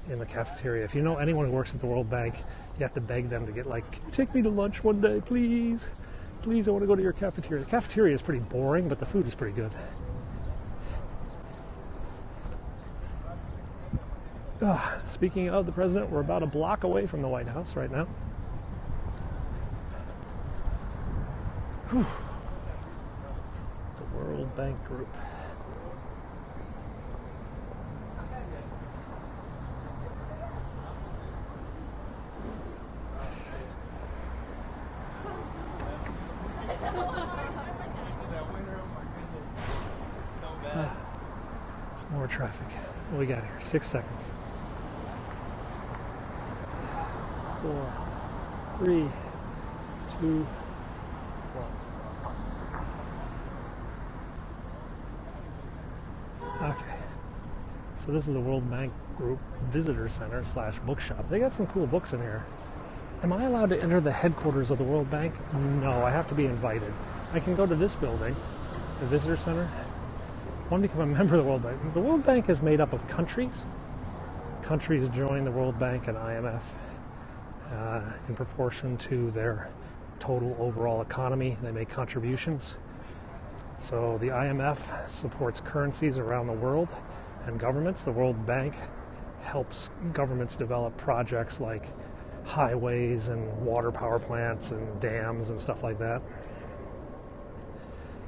in the cafeteria. If you know anyone who works at the World Bank, you have to beg them to get like, can you take me to lunch one day, please? Please, I want to go to your cafeteria. The cafeteria is pretty boring, but the food is pretty good. Speaking of the president, we're about a block away from the White House right now. Whew. The World Bank Group. More traffic. What do we got here? 6 seconds. 4, 3, 2, 1. Okay. So this is the World Bank Group Visitor Center / bookshop. They got some cool books in here. Am I allowed to enter the headquarters of the World Bank? No, I have to be invited. I can go to this building, the Visitor Center. I want to become a member of the World Bank. The World Bank is made up of countries. Countries join the World Bank and IMF in proportion to their total overall economy. They make contributions. So the IMF supports currencies around the world and governments. The World Bank helps governments develop projects like highways and water power plants and dams and stuff like that.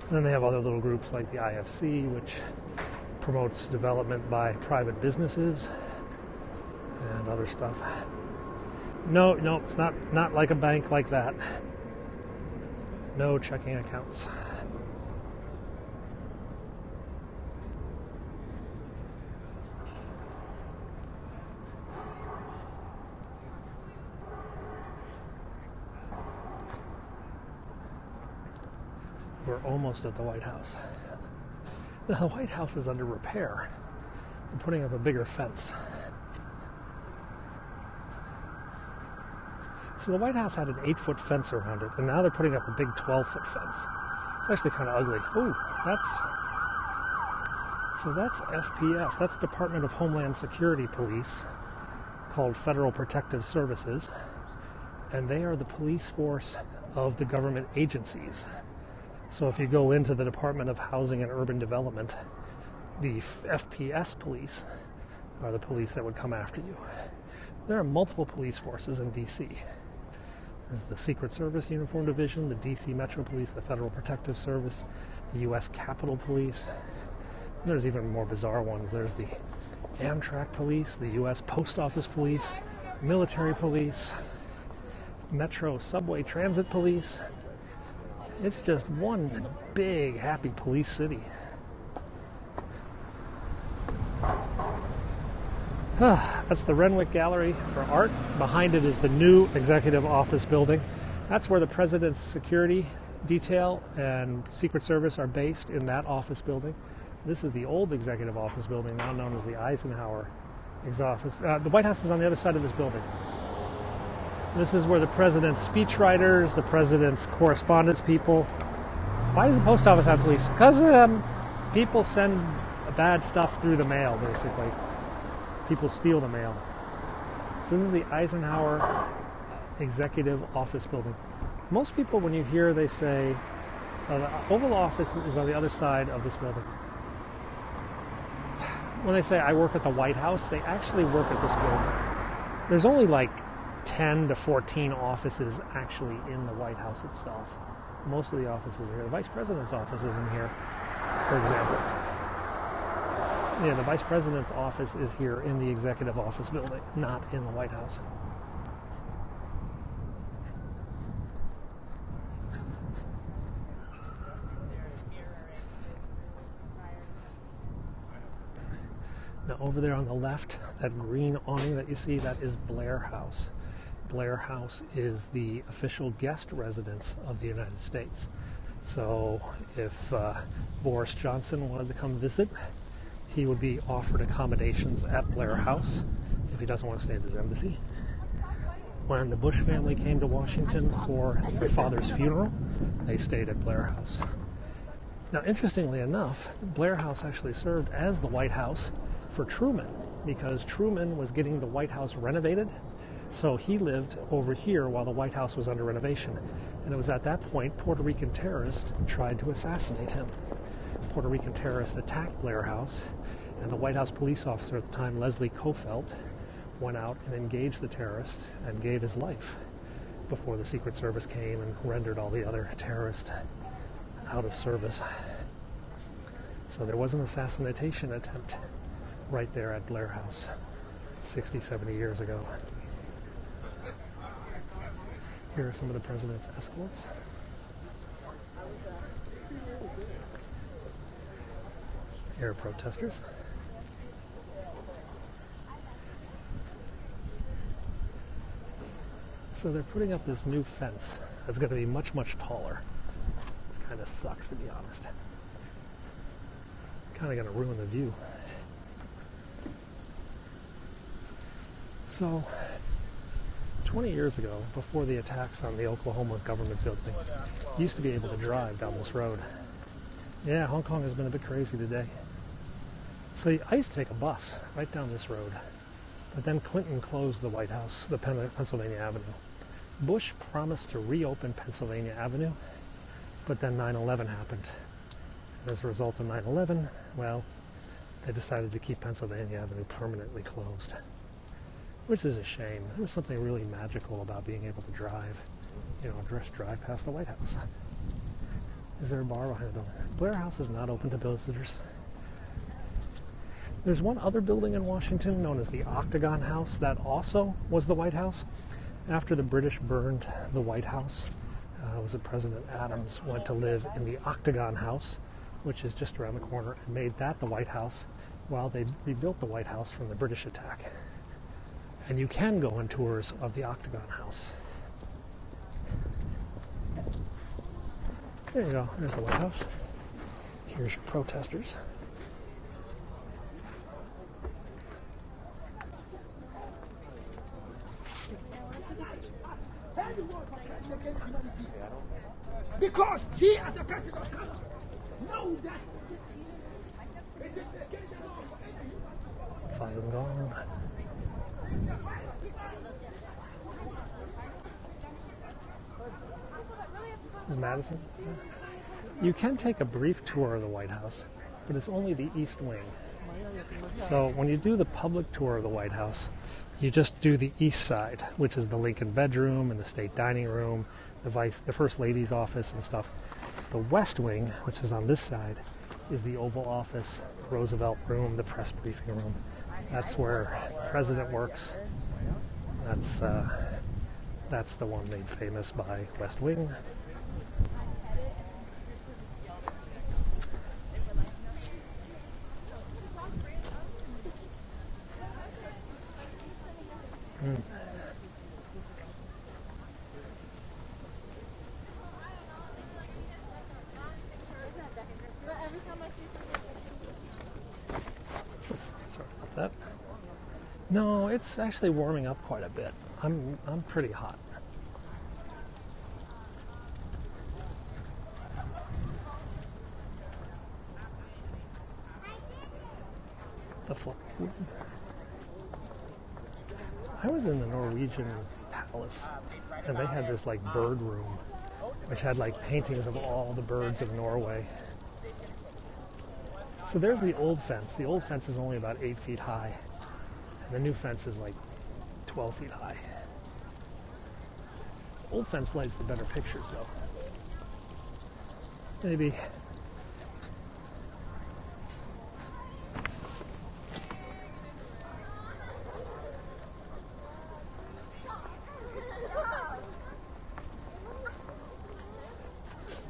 And then they have other little groups like the IFC, which promotes development by private businesses and other stuff. No, it's not like a bank like that. No checking accounts. We're almost at the White House. Now, the White House is under repair. They're putting up a bigger fence. So the White House had an 8-foot fence around it, and now they're putting up a big 12-foot fence. It's actually kind of ugly. Oh, that's FPS. That's Department of Homeland Security Police, called Federal Protective Services, and they are the police force of the government agencies. So if you go into the Department of Housing and Urban Development, the FPS police are the police that would come after you. There are multiple police forces in D.C. There's the Secret Service Uniform Division, the D.C. Metro Police, the Federal Protective Service, the U.S. Capitol Police. There's even more bizarre ones. There's the Amtrak Police, the U.S. Post Office Police, Military Police, Metro Subway Transit Police. It's just one big, happy police city. That's the Renwick Gallery for Art. Behind it is the new Executive Office Building. That's where the President's security detail and Secret Service are based, in that office building. This is the old Executive Office Building, now known as the Eisenhower office. The White House is on the other side of this building. This is where the President's speechwriters, the President's correspondence people. Why does the post office have police? Because people send bad stuff through the mail, basically. People steal the mail. So this is the Eisenhower Executive Office Building. Most people, when you hear they say The Oval Office is on the other side of this building. When they say I work at the White House, they actually work at this building. There's only like 10 to 14 offices actually in the White House itself. Most of the offices are here. The Vice President's office is in here, for example. Yeah, the Vice President's office is here in the Executive Office building, not in the White House. Now over there on the left, that green awning that you see, that is Blair House. Blair House is the official guest residence of the United States. So if Boris Johnson wanted to come visit, he would be offered accommodations at Blair House if he doesn't want to stay at his embassy. When the Bush family came to Washington for their father's funeral, they stayed at Blair House. Now, interestingly enough, Blair House actually served as the White House for Truman, because Truman was getting the White House renovated. So he lived over here while the White House was under renovation. And it was at that point Puerto Rican terrorists tried to assassinate him. Puerto Rican terrorists attacked Blair House, and the White House police officer at the time, Leslie Kofelt, went out and engaged the terrorists and gave his life before the Secret Service came and rendered all the other terrorists out of service. So there was an assassination attempt right there at Blair House 60, 70 years ago. Here are some of the president's escorts. Here are protesters. So they're putting up this new fence that's going to be much, much taller. It kind of sucks, to be honest. Kind of going to ruin the view. So 20 years ago, before the attacks on the Oklahoma government building, you used to be able to drive down this road. Yeah, Hong Kong has been a bit crazy today. So I used to take a bus right down this road. But then Clinton closed the White House, the Pennsylvania Avenue. Bush promised to reopen Pennsylvania Avenue, but then 9/11 happened. And as a result of 9/11, well, they decided to keep Pennsylvania Avenue permanently closed, which is a shame. There was something really magical about being able to drive, just drive past the White House. Is there a bar behind the building? Blair House is not open to visitors. There's one other building in Washington known as the Octagon House that also was the White House. After the British burned the White House, was it President Adams went to live in the Octagon House, which is just around the corner, and made that the White House while they rebuilt the White House from the British attack. And you can go on tours of the Octagon House. There you go, there's the White House. Here's your protesters. Because he, as a person of color, know that. Falun Gong. Is Madison? You can take a brief tour of the White House, but it's only the East Wing. So when you do the public tour of the White House, you just do the east side, which is the Lincoln bedroom and the state dining room, the First Lady's office and stuff. The West Wing, which is on this side, is the Oval Office, the Roosevelt room, the press briefing room. That's where the president works. That's the one made famous by West Wing. Sorry about that. No, it's actually warming up quite a bit. I'm pretty hot. The flag. I was in the Norwegian palace, and they had this like bird room which had like paintings of all the birds of Norway. So there's the old fence. The old fence is only about 8 feet high. And the new fence is like 12 feet high. Old fence light for better pictures though. Maybe.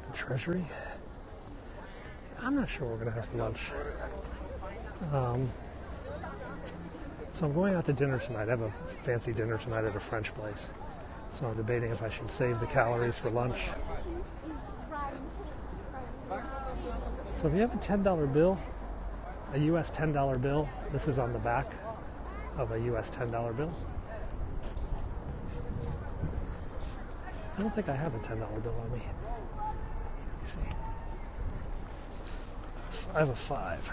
The Treasury. I'm not sure we're going to have lunch. So I'm going out to dinner tonight. I have a fancy dinner tonight at a French place. So I'm debating if I should save the calories for lunch. So if you have a $10 bill, a US $10 bill, this is on the back of a US $10 bill. I don't think I have a $10 bill on me. Let me see. I have a 5.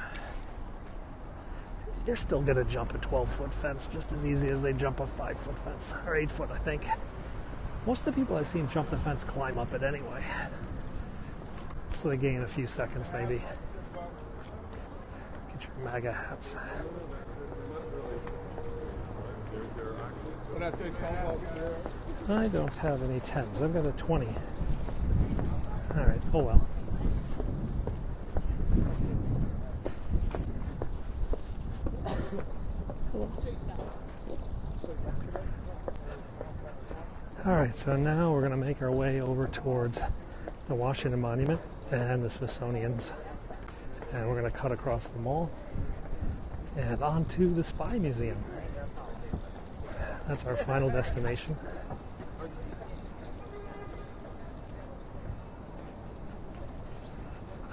They're still going to jump a 12-foot fence just as easy as they jump a 5-foot fence, or 8 foot, I think. Most of the people I've seen jump the fence climb up it anyway. So they gain a few seconds maybe. Get your MAGA hats. I don't have any 10s. I've got a 20. All right, oh well. All right, so now we're going to make our way over towards the Washington Monument and the Smithsonian's. And we're going to cut across the mall and on to the Spy Museum. That's our final destination.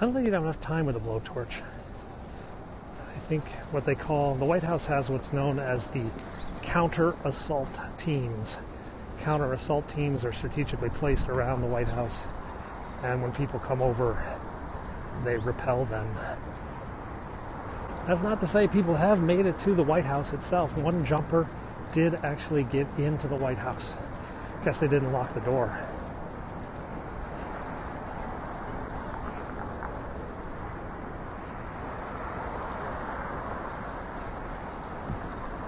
I don't think you'd have enough time with a blowtorch. I think what they call, the White House has what's known as the counter-assault teams. Counter-assault teams are strategically placed around the White House, and when people come over, they repel them. That's not to say people have made it to the White House itself. One jumper did actually get into the White House. Guess they didn't lock the door.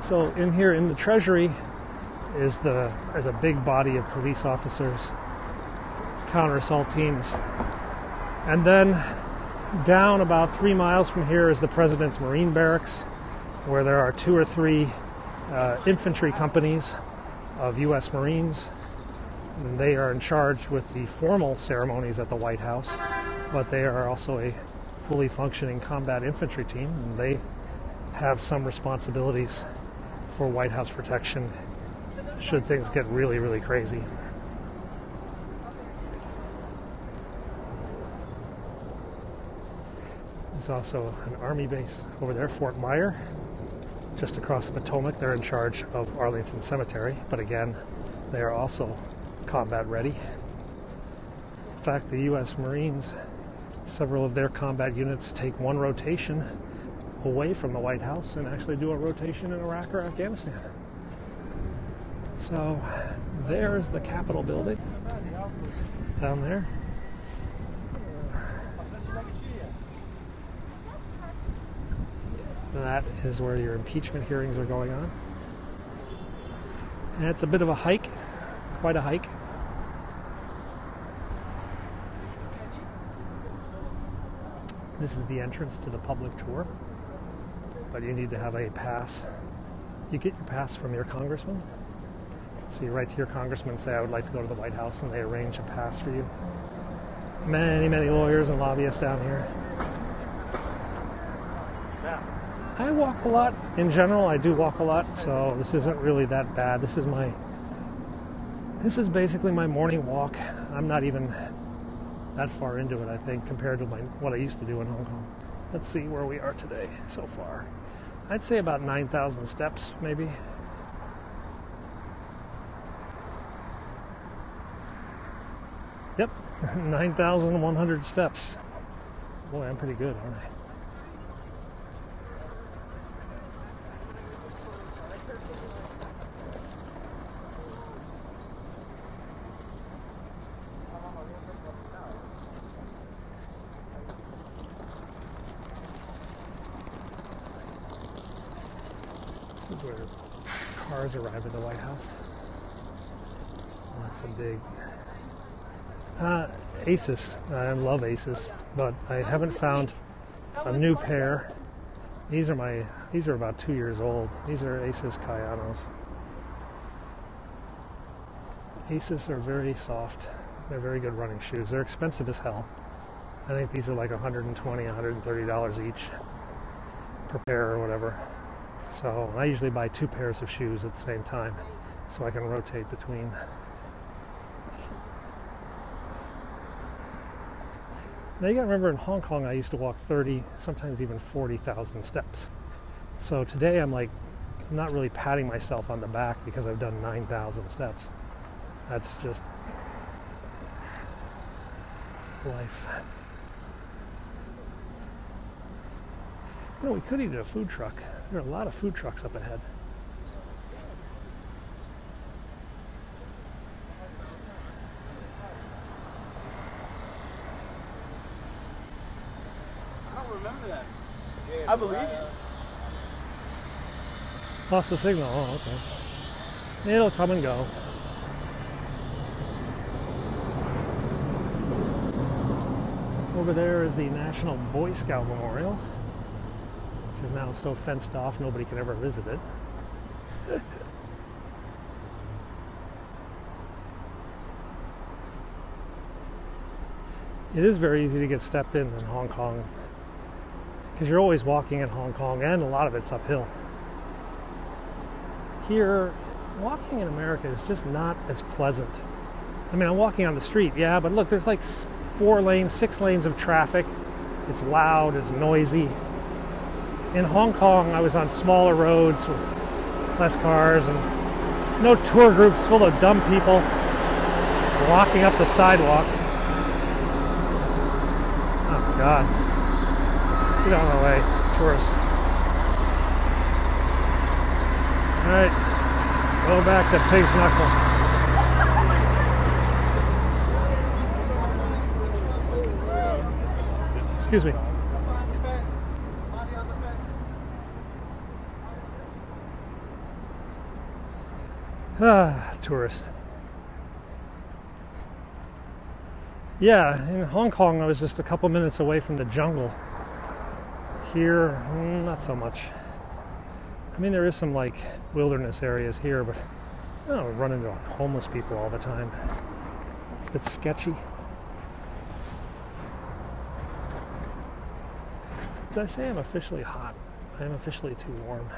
So in here in the Treasury is a big body of police officers, counter-assault teams. And then down about 3 miles from here is the President's Marine Barracks, where there are 2 or 3 infantry companies of U.S. Marines. And they are in charge with the formal ceremonies at the White House, but they are also a fully functioning combat infantry team, and they have some responsibilities for White House protection should things get really, really crazy. There's also an army base over there, Fort Myer, just across the Potomac. They're in charge of Arlington Cemetery, but again, they are also combat ready. In fact, the U.S. Marines, several of their combat units take one rotation away from the White House and actually do a rotation in Iraq or Afghanistan. So there's the Capitol building down there. That is where your impeachment hearings are going on. And it's a bit of a hike, quite a hike. This is the entrance to the public tour, but you need to have a pass. You get your pass from your congressman. So you write to your congressman and say, I would like to go to the White House, and they arrange a pass for you. Many, many lawyers and lobbyists down here. I walk a lot. In general, I do walk a lot, so this isn't really that bad. This is basically my morning walk. I'm not even that far into it, I think, compared to what I used to do in Hong Kong. Let's see where we are today so far. I'd say about 9,000 steps, maybe. Yep, 9,100 steps. Boy, I'm pretty good, aren't I? This is where cars arrive at the White House. That's a big Asus. I love Asus, but I haven't found a new pair. These are about 2 years old. These are Asus Kayanos. Asus are very soft. They're very good running shoes. They're expensive as hell. I think these are like $120, $130 each per pair or whatever. So I usually buy 2 pairs of shoes at the same time so I can rotate between. Now you gotta remember, in Hong Kong I used to walk 30, sometimes even 40,000 steps. So today I'm not really patting myself on the back because I've done 9,000 steps. That's just life. You know, we could eat at a food truck. There are a lot of food trucks up ahead. I don't remember that. I believe you. Lost the signal. Oh, okay. It'll come and go. Over there is the National Boy Scout Memorial, which is now so fenced off nobody can ever visit it. It is very easy to get stepped in Hong Kong because you're always walking in Hong Kong, and a lot of it's uphill. Here, walking in America is just not as pleasant. I mean, I'm walking on the street, yeah, but look, there's like 4 lanes, 6 lanes of traffic. It's loud, it's noisy. In Hong Kong, I was on smaller roads with less cars and no tour groups full of dumb people blocking up the sidewalk. Oh God. Get out of the way, tourists. Alright, go back to Pig's Knuckle. Excuse me. Tourist. Yeah, in Hong Kong I was just a couple minutes away from the jungle. Here, not so much. I mean, there is some like wilderness areas here, but I don't run into homeless people all the time. It's a bit sketchy. Did I say I'm officially hot? I am officially too warm.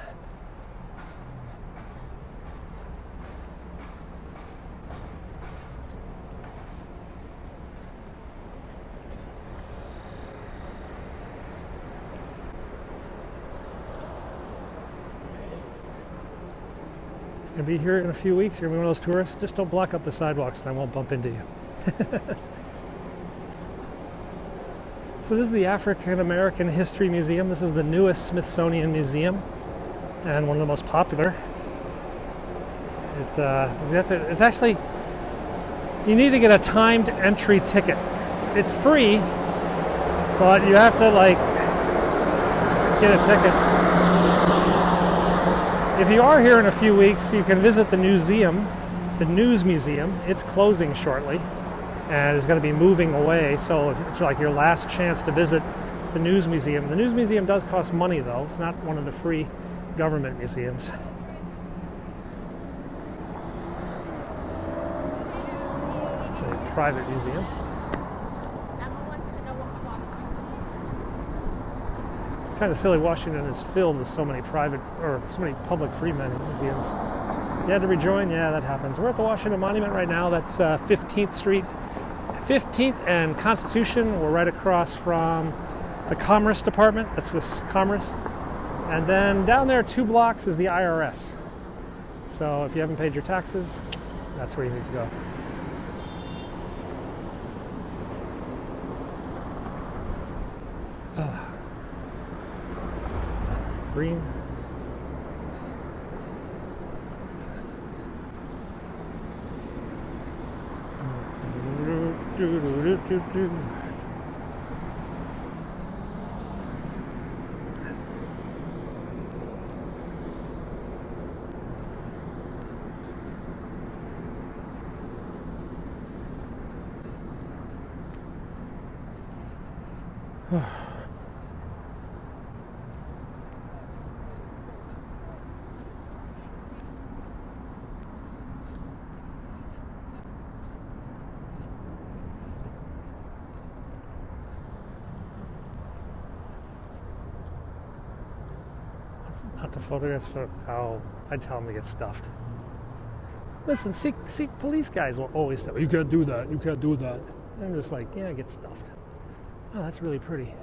Gonna be here in a few weeks. You're gonna be one of those tourists. Just don't block up the sidewalks and I won't bump into you. So this is the African American History Museum. This is the newest Smithsonian museum and one of the most popular. It's actually, you need to get a timed entry ticket. It's free, but you have to like get a ticket. If you are here in a few weeks, you can visit the museum, the News Museum. It's closing shortly and is going to be moving away, so it's like your last chance to visit the News Museum. The News Museum does cost money though. It's not one of the free government museums. It's a private museum. It's kind of silly. Washington is filled with so many private or so many public free museums. You had to rejoin? Yeah, that happens. We're at the Washington Monument right now. That's 15th Street. 15th and Constitution. We're right across from the Commerce Department. That's this Commerce. And then down there 2 blocks is the IRS. So if you haven't paid your taxes, that's where you need to go. Green. Not the photographs. Oh, I'd tell them to get stuffed. Listen, Sikh police guys will always tell you can't do that. You can't do that. And I'm just like, yeah, get stuffed. Oh, that's really pretty.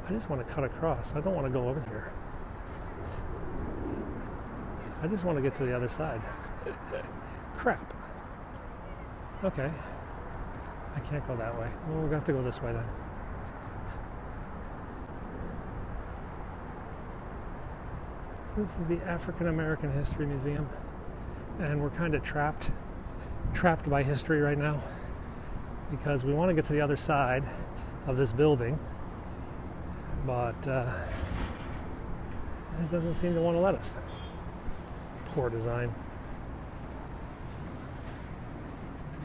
I just want to cut across. I don't want to go over here. I just want to get to the other side. Crap. Okay. I can't go that way. Well, we're going to have to go this way then. So this is the African American History Museum. And we're kind of trapped by history right now because we want to get to the other side of this building, but it doesn't seem to want to let us. Poor design.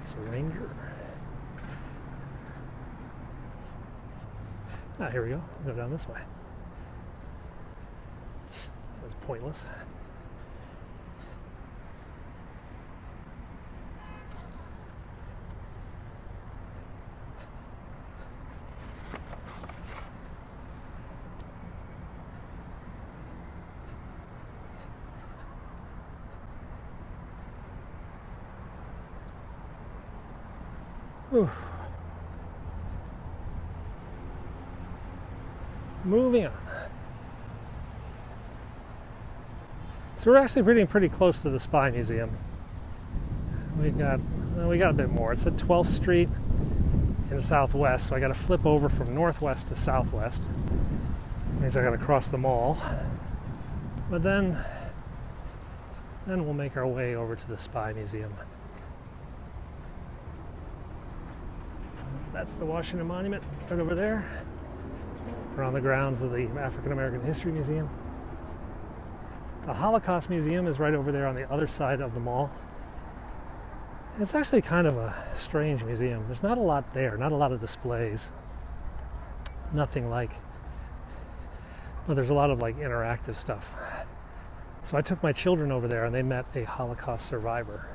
It's a ranger. Ah, here we go. We'll go down this way. That was pointless. Whew. Moving on. So we're actually pretty close to the Spy Museum. We got a bit more. It's at 12th Street in Southwest, so I got to flip over from Northwest to Southwest. Means I got to cross the mall. But then we'll make our way over to the Spy Museum. That's the Washington Monument right over there. We're on the grounds of the African American History Museum. The Holocaust Museum is right over there on the other side of the mall. It's actually kind of a strange museum. There's not a lot there, not a lot of displays. Nothing like, but there's a lot of like interactive stuff. So I took my children over there and they met a Holocaust survivor.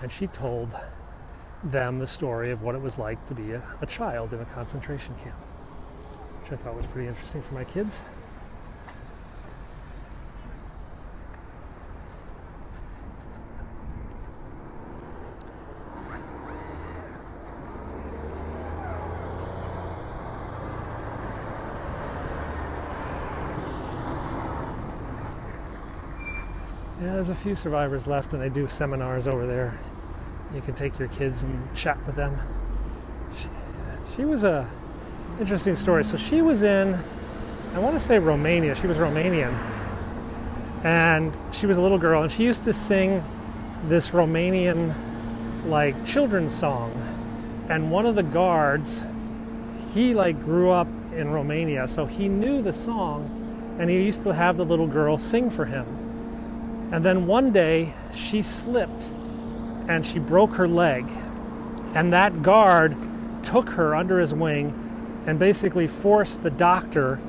And she told them the story of what it was like to be a child in a concentration camp, which I thought was pretty interesting for my kids. Yeah, there's a few survivors left and they do seminars over there. You can take your kids and chat with them. She was a interesting story. So she was in, I want to say Romania. She was Romanian. And she was a little girl and she used to sing this Romanian like children's song. And one of the guards, he like grew up in Romania, so he knew the song and he used to have the little girl sing for him. And then one day she slipped and she broke her leg, and that guard took her under his wing and basically forced the doctor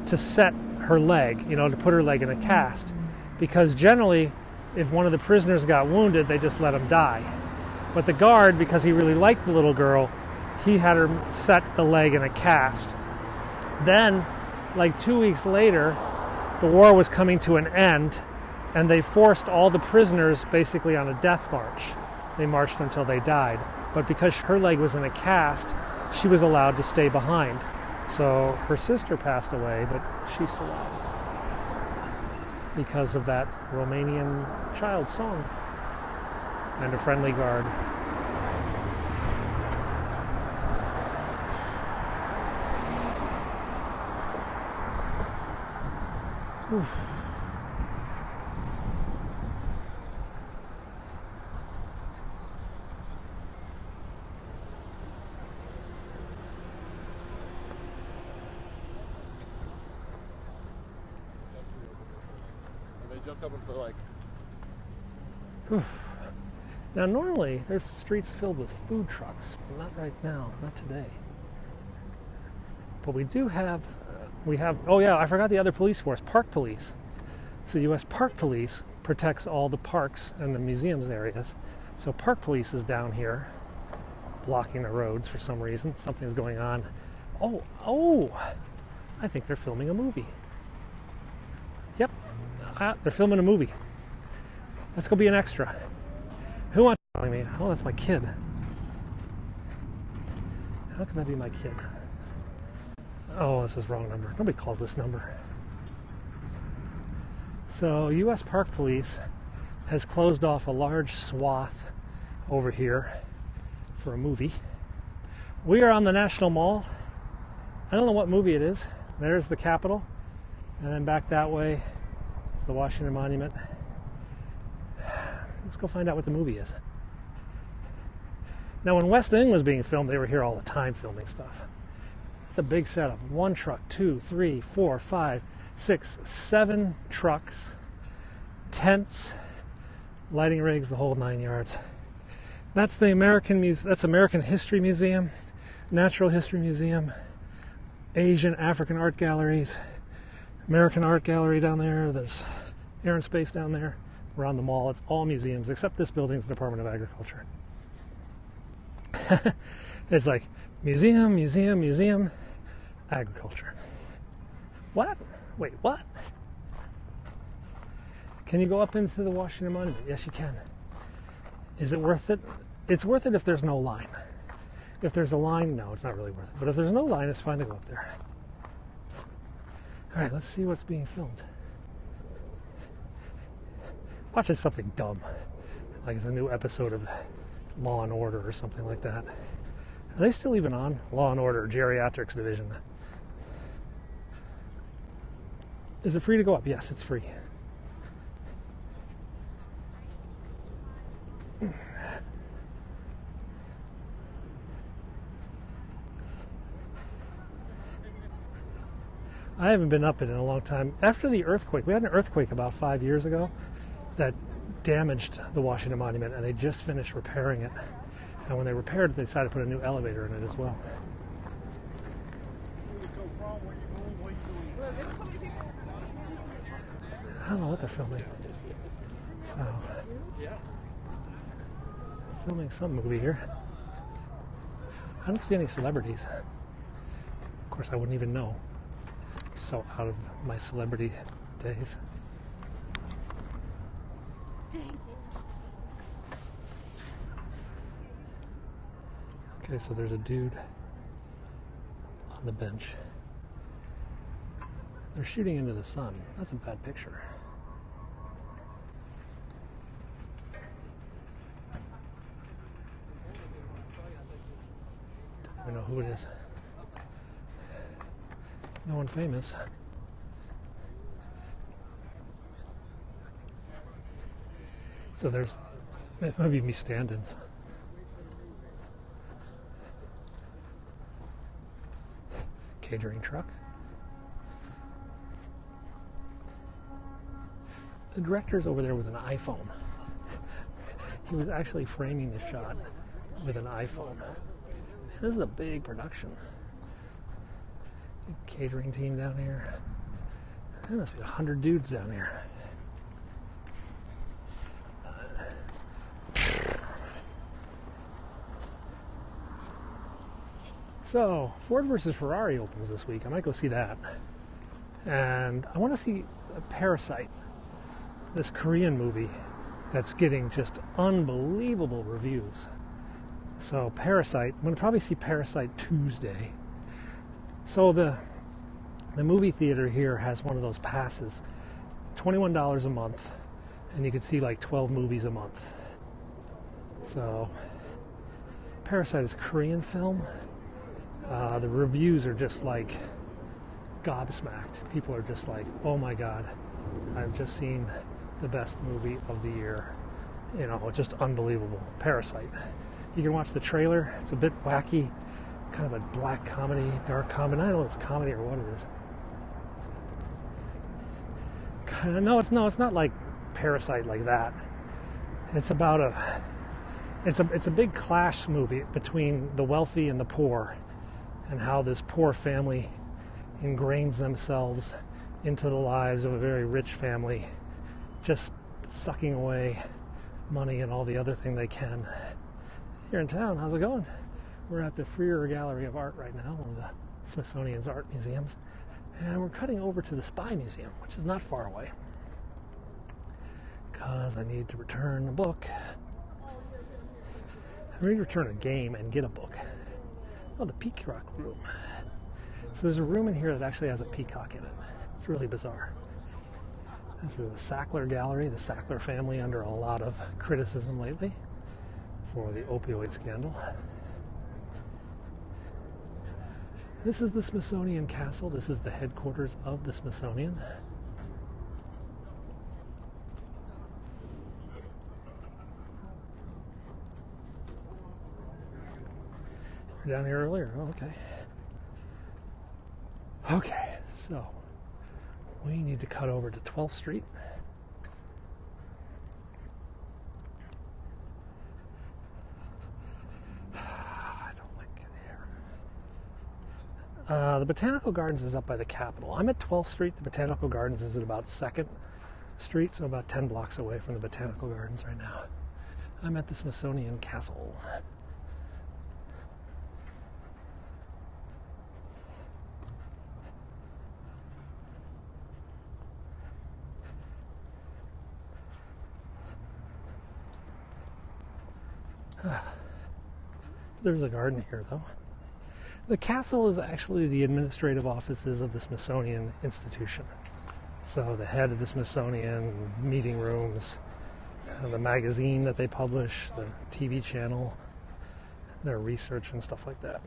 to set her leg, to put her leg in a cast, because generally if one of the prisoners got wounded they just let him die. But the guard, because he really liked the little girl, he had her set the leg in a cast. Then like 2 weeks later the war was coming to an end and they forced all the prisoners basically on a death march. They marched until they died. But because her leg was in a cast, she was allowed to stay behind. So her sister passed away, but she survived because of that Romanian child song and a friendly guard. Oof. Just open for like. Now normally there's streets filled with food trucks, but not right now, not today. But we have, oh yeah, I forgot the other police force, Park Police. So U.S. Park Police protects all the parks and the museums areas. So Park Police is down here. blocking the roads for some reason. Something's going on. Oh, I think they're filming a movie. Yep, they're filming a movie. Let's go be an extra. Who wants to tell me? Oh, that's my kid. How can that be my kid? Oh, this is the wrong number. Nobody calls this number. So, U.S. Park Police has closed off a large swath over here for a movie. We are on the National Mall. I don't know what movie it is. There's the Capitol. And then back that way is the Washington Monument. Let's go find out what the movie is. Now, when West Wing was being filmed, they were here all the time filming stuff. It's a big setup. 1 truck, 2, 3, 4, 5, 6, 7 trucks, tents, lighting rigs, the whole 9 yards. That's the American History Museum, Natural History Museum, Asian, African art galleries, American Art Gallery down there. There's Air and Space down there. We're on the mall. It's all museums, except this building's Department of Agriculture. It's like museum, museum, museum, agriculture. What? Wait, what? Can you go up into the Washington Monument? Yes, you can. Is it worth it? It's worth it if there's no line. If there's a line, no, it's not really worth it. But if there's no line, it's fine to go up there. All right, let's see what's being filmed. Watch it's something dumb, like it's a new episode of Law and Order or something like that. Are they still even on? Law and Order, Geriatrics Division. Is it free to go up? Yes, it's free. I haven't been up it in a long time. After the earthquake, we had an earthquake about 5 years ago that damaged the Washington Monument, and they just finished repairing it. And when they repaired it, they decided to put a new elevator in it as well. I don't know what they're filming. So, filming some movie here. I don't see any celebrities. Of course, I wouldn't even know. I'm so out of my celebrity days. Okay, so there's a dude on the bench. They're shooting into the sun. That's a bad picture. Don't even know who it is. No one famous. So there's, it might be me stand-ins. Catering truck. The director's over there with an iPhone. He was actually framing the shot with an iPhone. This is a big production. Catering team down here. There must be 100 dudes down here. So, Ford versus Ferrari opens this week. I might go see that. And I want to see Parasite, this Korean movie that's getting just unbelievable reviews. So, Parasite, I'm going to probably see Parasite Tuesday. So, the movie theater here has one of those passes, $21 a month, and you can see like 12 movies a month. So, Parasite is a Korean film. The reviews are just like gobsmacked. People are just like, oh my god, I've just seen the best movie of the year. You know, just unbelievable. Parasite. You can watch the trailer. It's a bit wacky, kind of a black comedy, dark comedy. I don't know if it's comedy or what it is. No, it's not like Parasite like that. It's about it's a big clash movie between the wealthy and the poor, and how this poor family ingrains themselves into the lives of a very rich family, just sucking away money and all the other thing they can. You're in town, how's it going? We're at the Freer Gallery of Art right now, one of the Smithsonian's art museums. And we're cutting over to the Spy Museum, which is not far away, because I need to return a book. I need to return a game and get a book. Oh, the Peacock Room. So there's a room in here that actually has a peacock in it. It's really bizarre. This is the Sackler Gallery, the Sackler family under a lot of criticism lately for the opioid scandal. This is the Smithsonian Castle. This is the headquarters of the Smithsonian. You're down here earlier. Oh, okay. Okay, so we need to cut over to 12th Street. I don't like it here. The Botanical Gardens is up by the Capitol. I'm at 12th Street. The Botanical Gardens is at about 2nd Street, so about 10 blocks away from the Botanical Gardens right now. I'm at the Smithsonian Castle. There's a garden here, though. The castle is actually the administrative offices of the Smithsonian Institution. So the head of the Smithsonian, meeting rooms, the magazine that they publish, the TV channel, their research and stuff like that.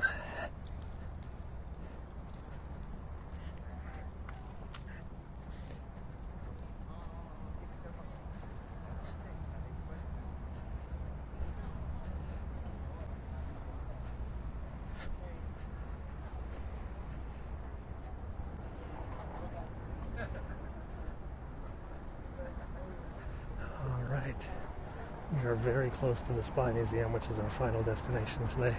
We are very close to the Spy Museum, which is our final destination today.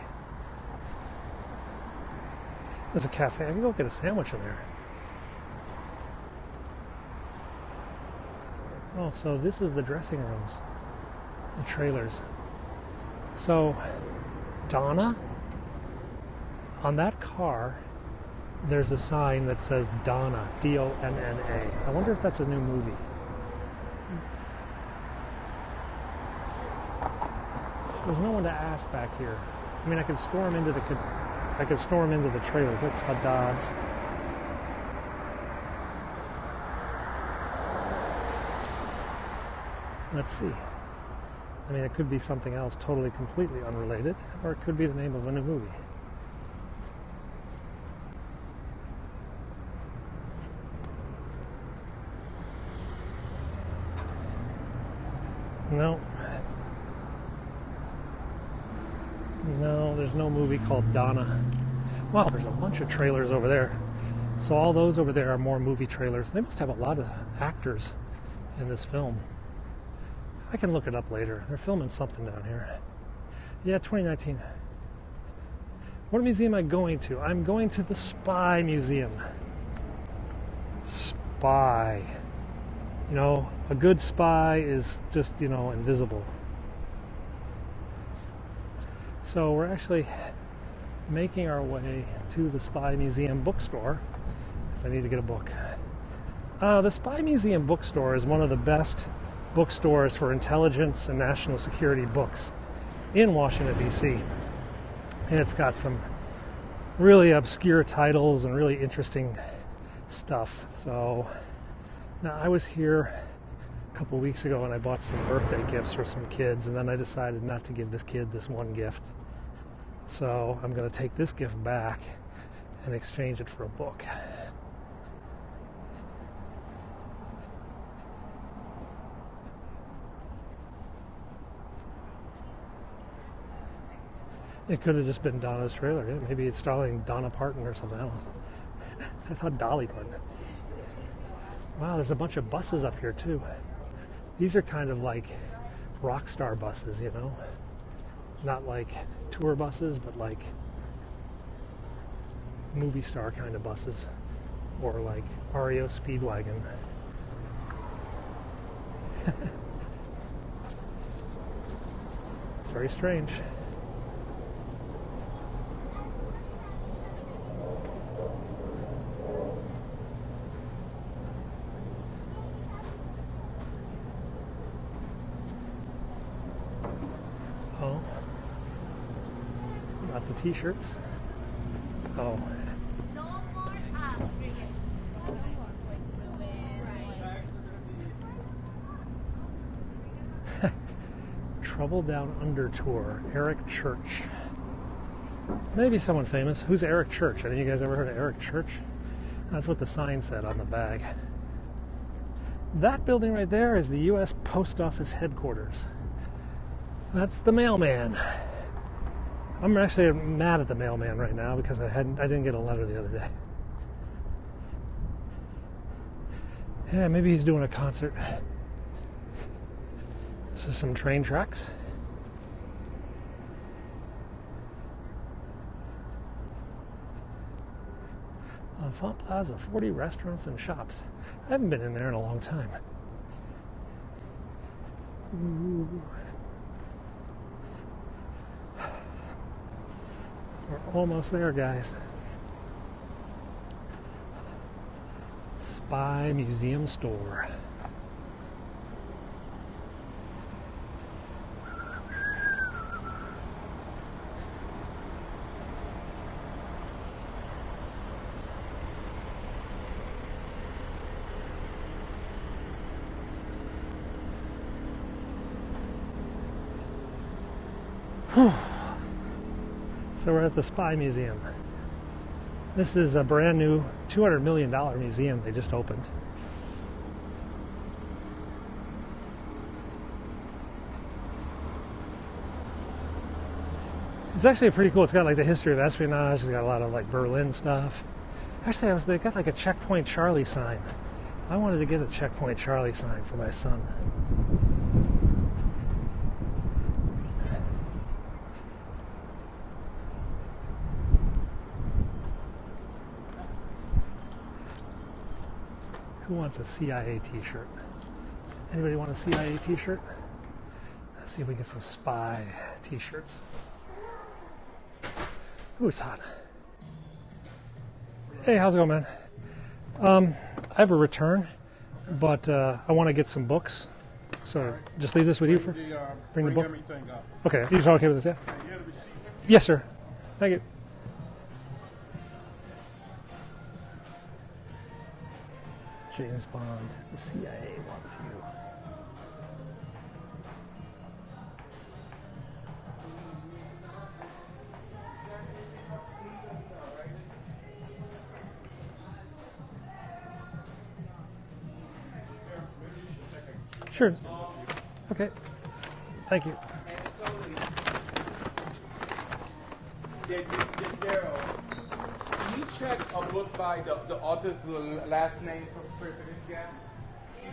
There's a cafe. I can go get a sandwich in there. Oh, so this is the dressing rooms, the trailers. So, Donna, on that car, there's a sign that says Donna, D-O-N-N-A. I wonder if that's a new movie. There's no one to ask back here. I mean, I could storm into the trailers. That's Haddad's. Let's see. I mean, it could be something else totally, completely unrelated, or it could be the name of a new movie. No. No, there's no movie called Donna. Wow, there's a bunch of trailers over there. So all those over there are more movie trailers. They must have a lot of actors in this film. I can look it up later. They're filming something down here. Yeah, 2019. What museum am I going to? I'm going to the Spy Museum. Spy. You know, a good spy is just, invisible. So we're actually making our way to the Spy Museum bookstore because I need to get a book. The Spy Museum bookstore is one of the best bookstores for intelligence and national security books in Washington, D.C. And it's got some really obscure titles and really interesting stuff. So now I was here a couple weeks ago and I bought some birthday gifts for some kids, and then I decided not to give this kid this one gift. So I'm going to take this gift back and exchange it for a book. It could have just been Donna's trailer. Yeah, maybe it's starring Donna Parton or something else. I thought Dolly Parton. Wow, there's a bunch of buses up here too. These are kind of like rock star buses, Not like tour buses, but like movie star kind of buses. Or like REO Speedwagon. Very strange. Lots of t-shirts. Oh. Trouble Down Under Tour, Eric Church. Maybe someone famous. Who's Eric Church? Any of you guys ever heard of Eric Church? That's what the sign said on the bag. That building right there is the U.S. Post Office headquarters. That's the mailman. I'm actually mad at the mailman right now because I didn't get a letter the other day. Yeah, maybe he's doing a concert. This is some train tracks. Font Plaza, 40 restaurants and shops. I haven't been in there in a long time. Ooh. We're almost there, guys. Spy Museum store. So we're at the Spy Museum. This is a brand new $200 million museum they just opened. It's actually pretty cool. It's got like the history of espionage. It's got a lot of like Berlin stuff. Actually, they got like a Checkpoint Charlie sign. I wanted to get a Checkpoint Charlie sign for my son. Who wants a CIA t-shirt? Anybody want a CIA t-shirt? Let's see if we get some spy t-shirts. Ooh, it's hot. Hey, how's it going, man? I have a return, but I want to get some books. So just leave this with you for bring the book. Everything up. Okay, you're okay with this, yeah? You had a receipt. Yes, sir. Thank you. James Bond, the CIA wants you. Sure. Okay. Thank you. Can you check a book by the author's last name for this guy? See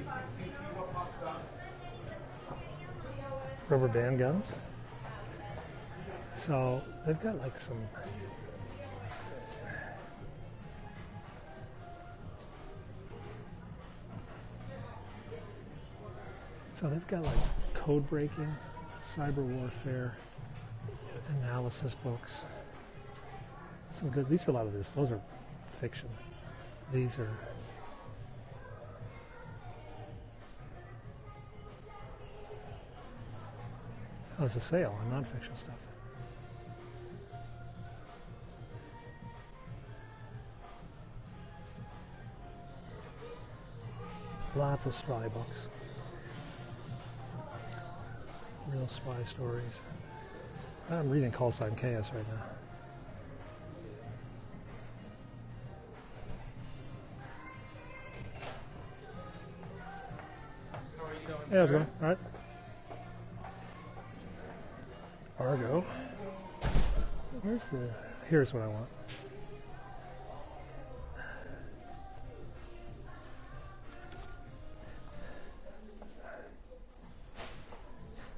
what pops up? Rubber band guns. So they've got like some. So they've got like code breaking, cyber warfare, analysis books. Some good. These are a lot of this. Those are fiction. These are. Oh, it's a sale on nonfiction stuff. Lots of spy books. Real spy stories. I'm reading Call Sign Chaos right now. How are you doing? Yeah, how's it going? All right. Argo. Where's the... Here's what I want.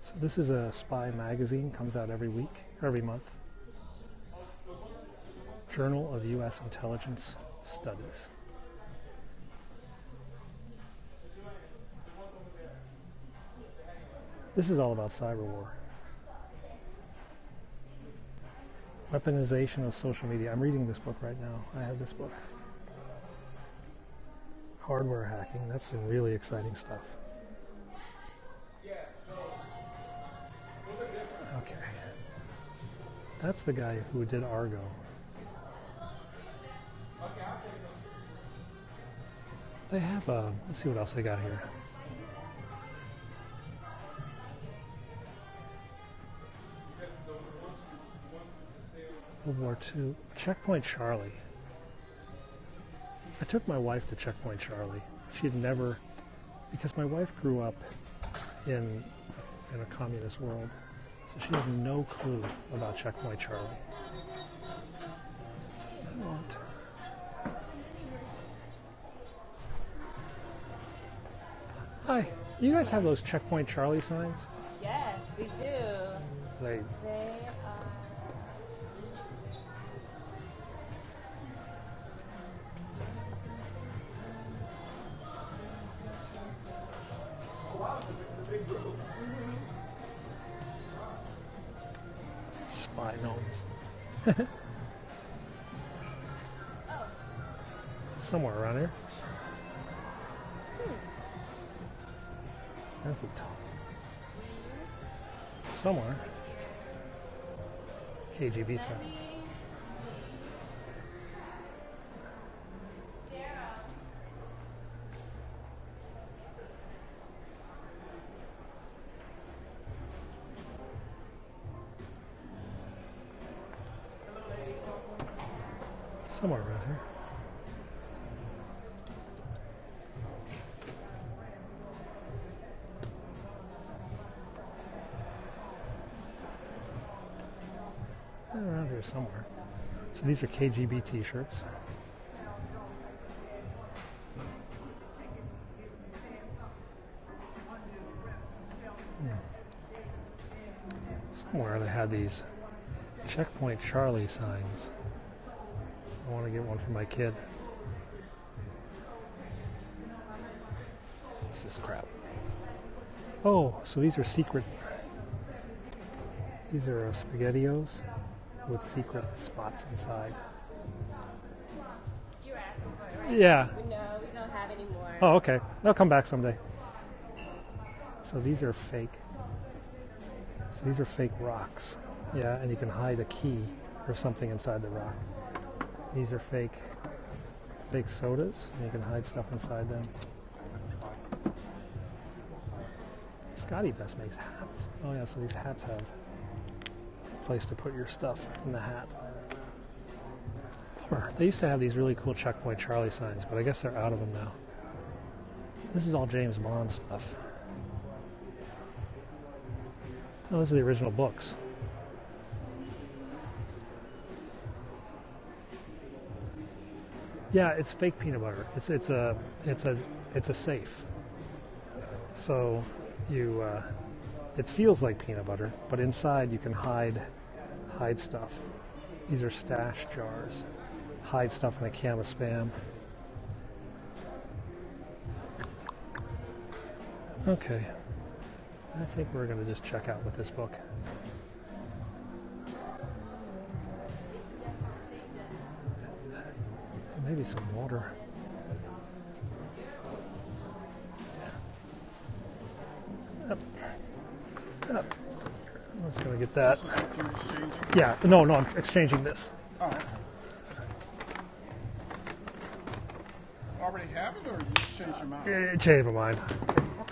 So this is a spy magazine. Comes out every week, every month. Journal of U.S. Intelligence Studies. This is all about cyber war. Weaponization of social media. I'm reading this book right now. I have this book. Hardware hacking. That's some really exciting stuff. Okay. That's the guy who did Argo. They have let's see what else they got here. World War II. Checkpoint Charlie. I took my wife to Checkpoint Charlie. She'd never, because my wife grew up in a communist world, so she had no clue about Checkpoint Charlie. What? Hi, you guys have those Checkpoint Charlie signs? Yes, we do. They They are. spy gnomes. Somewhere around here. That's the top. Somewhere. KGB sign. Somewhere around here. Around here somewhere. So these are KGB t-shirts. Somewhere they had these Checkpoint Charlie signs. I want to get one for my kid. This is crap. Oh, so these are secret. These are SpaghettiOs with secret spots inside. You were asking for it, right? Yeah. No, we don't have any more. Oh, okay. They'll come back someday. So these are fake. So these are fake rocks. Yeah, and you can hide a key or something inside the rock. These are fake sodas, and you can hide stuff inside them. Scotty Vest makes hats. Oh yeah, so these hats have a place to put your stuff in the hat. They used to have these really cool Checkpoint Charlie signs, but I guess they're out of them now. This is all James Bond stuff. Oh, this is the original books. Yeah, it's fake peanut butter. It's a safe. So you it feels like peanut butter, but inside you can hide stuff. These are stash jars. Hide stuff in a can of Spam. Okay. I think we're going to just check out with this book. Maybe some water. Up. Up. I'm just going to get that. This is what you're exchanging? Yeah, no, I'm exchanging this. Oh, okay. Already have it, or you just change your mind? Change my mind.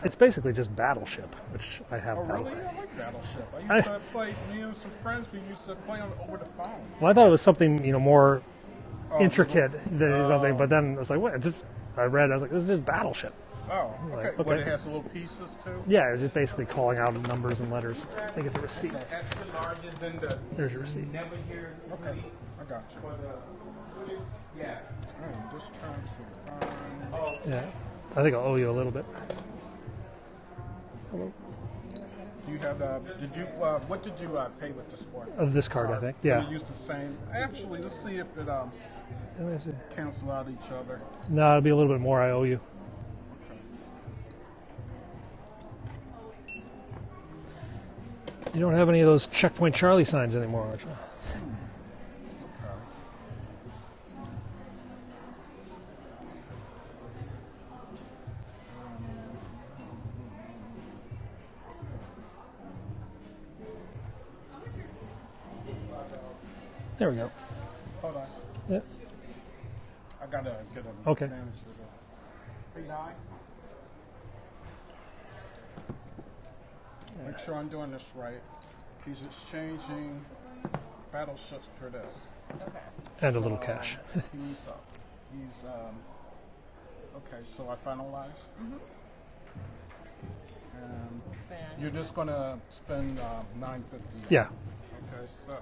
It's basically just Battleship, which I have. Oh, really? I like Battleship. I used to play, me and some friends, we used to play on over the phone. Well, I thought it was something, more Oh, intricate than oh. something, but then I was like, what? I was like, this is just Battleship. Oh, okay. Like, But okay. it has little pieces too? Yeah, it was just basically calling out numbers and letters. I think it's a receipt. Extra large is in the. There's your receipt. Never hear. Okay, I got you. For the. Yeah. This transfer. Oh, Yeah, I think I'll owe you a little bit. Hello. Do you have what did you pay with this one? This card, I think. Yeah. You used the same. Actually, let's see if it Let me see. cancel out each other. No, it'll be a little bit more I owe you. You don't have any of those Checkpoint Charlie signs anymore, aren't you? There we go. Hold on. Yep. I gotta get an Okay. advantage of that. Hey, Nye. Make sure I'm doing this right. He's exchanging battleships for this. And a little cash. He's okay. So I finalize. And you're just gonna spend $9.50. Yeah. Okay. So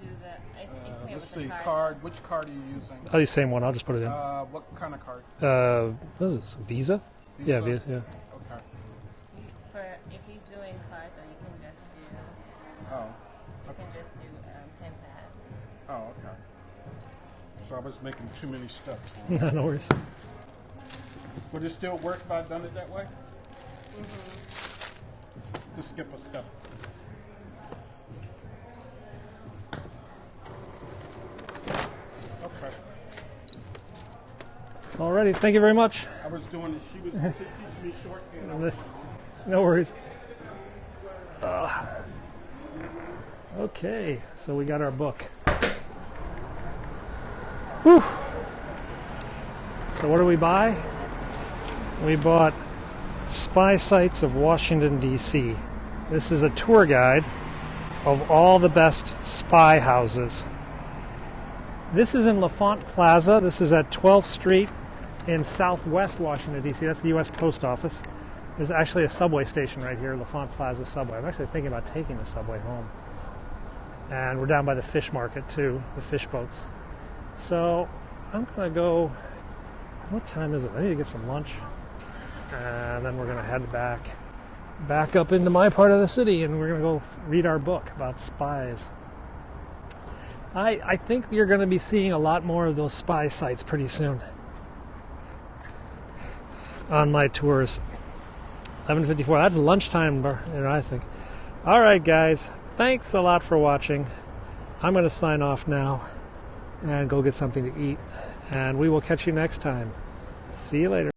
Do the, it's paying let's with the see. Card. Which card are you using? Oh, the same one. I'll just put it in. What kind of card? What is this? Visa? Yeah, Visa. Yeah. Okay. For if he's doing card, though, you can just do Oh. pen pad. Oh. Okay. So I was making too many steps. No worries. Would it still work if I done it that way? Just skip a step. Okay. Alrighty. Thank you very much. I was doing it. She was teaching me shorthand. I was No worries. Okay, so we got our book. Whew. So what did we buy? We bought Spy Sites of Washington, D.C. This is a tour guide of all the best spy houses. This is in LaFont Plaza. This is at 12th Street in Southwest Washington, D.C. That's the U.S. Post Office. There's actually a subway station right here, LaFont Plaza subway. I'm actually thinking about taking the subway home. And we're down by the fish market too, the fish boats. So I'm gonna go, what time is it? I need to get some lunch. And then we're gonna head back up into my part of the city, and we're gonna go read our book about spies. I think you're gonna be seeing a lot more of those spy sites pretty soon on my tours. 11:54. That's lunchtime, I think. All right, guys. Thanks a lot for watching. I'm going to sign off now and go get something to eat. And we will catch you next time. See you later.